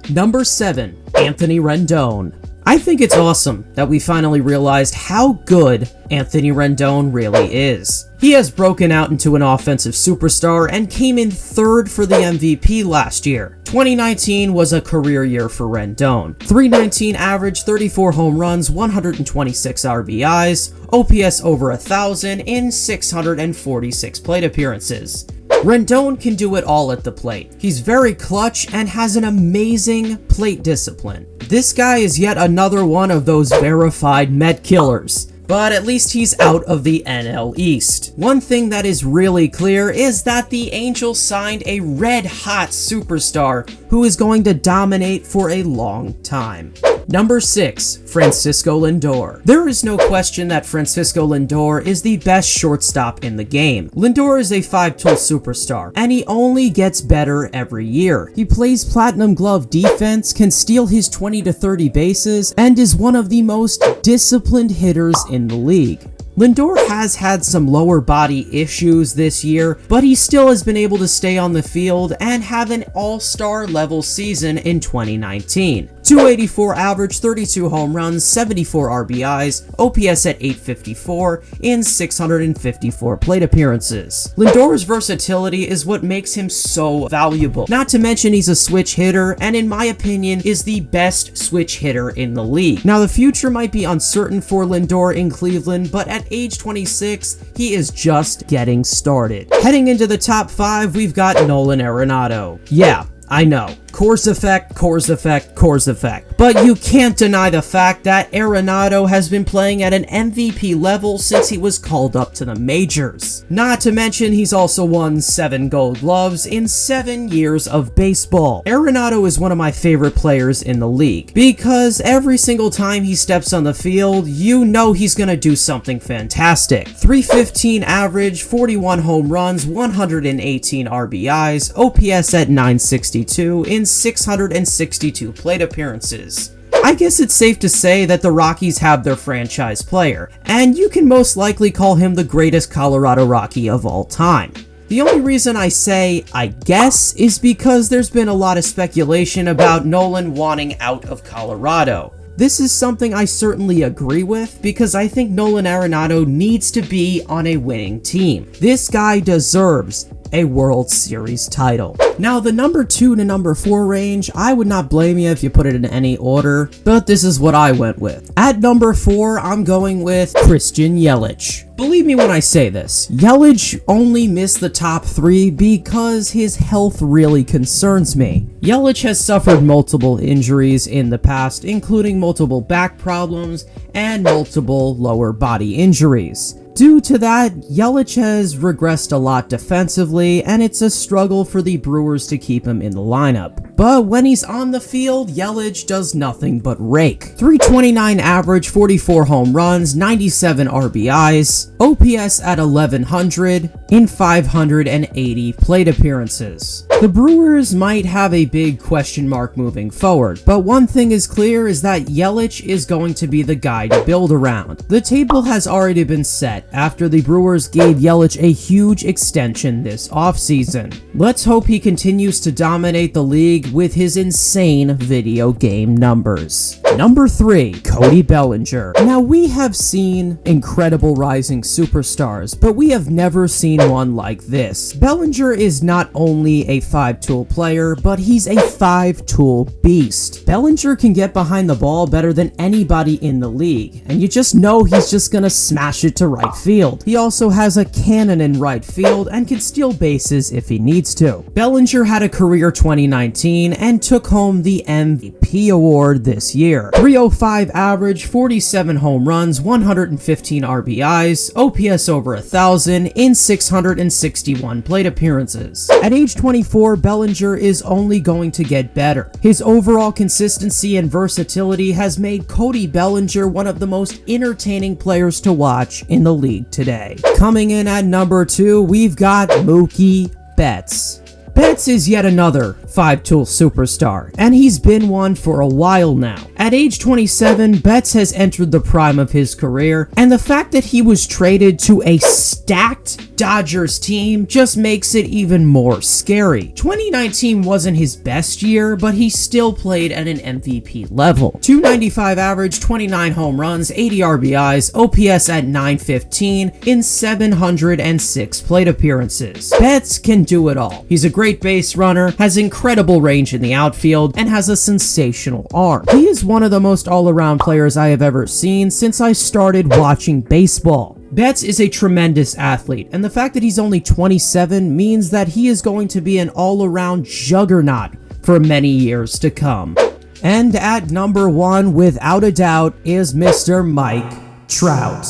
Number 7, Anthony Rendon. I think it's awesome that we finally realized how good Anthony Rendon really is. He has broken out into an offensive superstar and came in 3rd for the MVP last year. 2019 was a career year for Rendon. 319 average, 34 home runs, 126 RBIs, OPS over 1,000 in 646 plate appearances. Rendon can do it all at the plate. He's very clutch and has an amazing plate discipline. This guy is yet another one of those verified Met killers, but at least he's out of the NL East. One thing that is really clear is that the Angels signed a red-hot superstar who is going to dominate for a long time. Number 6, Francisco Lindor. There is no question that Francisco Lindor is the best shortstop in the game. Lindor is a 5-tool superstar, and he only gets better every year. He plays platinum glove defense, can steal his 20 to 30 bases, and is one of the most disciplined hitters in the league. Lindor has had some lower body issues this year, but he still has been able to stay on the field and have an all-star level season in 2019. 284 average, 32 home runs, 74 RBIs, OPS at 854 in 654 plate appearances. Lindor's versatility is what makes him so valuable. Not to mention he's a switch hitter, and in my opinion is the best switch hitter in the league. Now the future might be uncertain for Lindor in Cleveland, but at age 26, he is just getting started. Heading into the top 5, we've got Nolan Arenado. Yeah, I know. Course effect, course effect, course effect. But you can't deny the fact that Arenado has been playing at an MVP level since he was called up to the majors. Not to mention he's also won 7 Gold Gloves in 7 years of baseball. Arenado is one of my favorite players in the league because every single time he steps on the field, you know he's gonna do something fantastic. 315 average, 41 home runs, 118 RBIs, OPS at 962 in 662 plate appearances. I guess it's safe to say that the Rockies have their franchise player, and you can most likely call him the greatest Colorado Rocky of all time. The only reason I say I guess is because there's been a lot of speculation about Nolan wanting out of Colorado. This is something I certainly agree with because I think Nolan Arenado needs to be on a winning team. This guy deserves a World Series title. Now the number 2 to number 4 range, I would not blame you if you put it in any order, but this is what I went with. At number 4, I'm going with Christian Yelich. Believe me when I say this, Yelich only missed the top 3 because his health really concerns me. Yelich has suffered multiple injuries in the past, including multiple back problems and multiple lower body injuries. Due to that, Yelich has regressed a lot defensively, and it's a struggle for the Brewers to keep him in the lineup. But when he's on the field, Yelich does nothing but rake. 329 average, 44 home runs, 97 RBIs, OPS at 1100 in 580 plate appearances. The Brewers might have a big question mark moving forward, but one thing is clear is that Yelich is going to be the guy to build around. The table has already been set after the Brewers gave Yelich a huge extension this offseason. Let's hope he continues to dominate the league with his insane video game numbers. Number 3, Cody Bellinger. Now we have seen incredible rising superstars, but we have never seen one like this. Bellinger is not only a 5-tool player, but he's a 5-tool beast. Bellinger can get behind the ball better than anybody in the league, and you just know he's just gonna smash it to right field. He also has a cannon in right field and can steal bases if he needs to. Bellinger had a career 2019 and took home the MVP award this year. 305 average, 47 home runs, 115 RBIs, OPS over 1,000 in 661 plate appearances. At age 24, Bellinger is only going to get better. His overall consistency and versatility has made Cody Bellinger one of the most entertaining players to watch in the league today. Coming in at number 2, we've got Mookie Betts. Betts is yet another 5-tool superstar, and he's been one for a while now. At age 27, Betts has entered the prime of his career, and the fact that he was traded to a stacked Dodgers team just makes it even more scary. 2019 wasn't his best year, but he still played at an MVP level. 295 average, 29 home runs, 80 RBIs, OPS at 915 in 706 plate appearances. Betts can do it all. He's a great base runner, has incredible range in the outfield, and has a sensational arm. He is one of the most all-around players I have ever seen since I started watching baseball. Betts is a tremendous athlete, and the fact that he's only 27 means that he is going to be an all-around juggernaut for many years to come. And at number 1, without a doubt, is Mr. Mike Trout.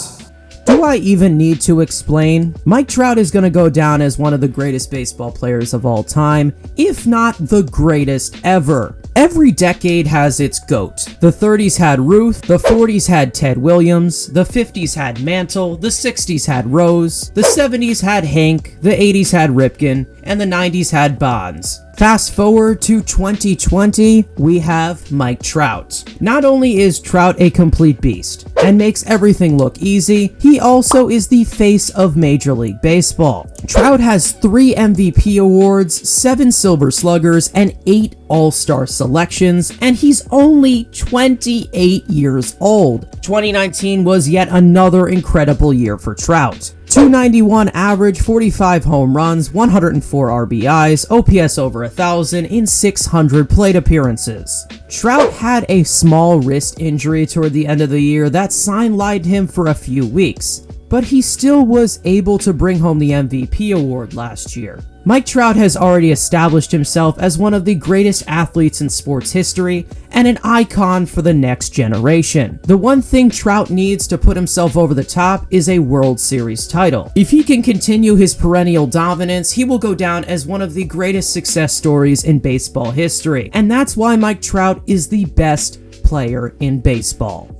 Do I even need to explain? Mike Trout is going to go down as one of the greatest baseball players of all time, if not the greatest ever. Every decade has its GOAT. The 30s had Ruth, the 40s had Ted Williams, the 50s had Mantle, the 60s had Rose, the 70s had Hank, the 80s had Ripken, and the 90s had Bonds. Fast forward to 2020, we have Mike Trout. Not only is Trout a complete beast and makes everything look easy, he also is the face of Major League Baseball. Trout has 3 MVP awards, 7 Silver Sluggers, and 8 All-Star selections, and he's only 28 years old. 2019 was yet another incredible year for Trout. 291 average, 45 home runs, 104 RBIs, OPS over 1,000 in 600 plate appearances. Trout had a small wrist injury toward the end of the year that sidelined him for a few weeks, but he still was able to bring home the MVP award last year. Mike Trout has already established himself as one of the greatest athletes in sports history and an icon for the next generation. The one thing Trout needs to put himself over the top is a World Series title. If he can continue his perennial dominance, he will go down as one of the greatest success stories in baseball history, and that's why Mike Trout is the best player in baseball.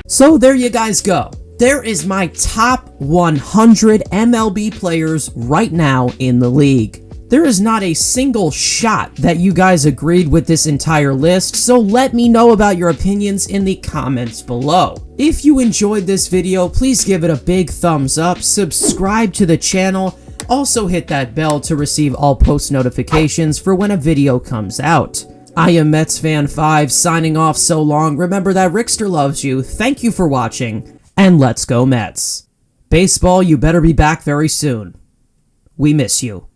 So there you guys go. There is my top 100 MLB players right now in the league. There is not a single shot that you guys agreed with this entire list, so let me know about your opinions in the comments below. If you enjoyed this video, please give it a big thumbs up, subscribe to the channel, also hit that bell to receive all post notifications for when a video comes out. I am metsfan5 signing off so long. Remember that Rickster loves you. Thank you for watching. And let's go Mets. Baseball, you better be back very soon. We miss you.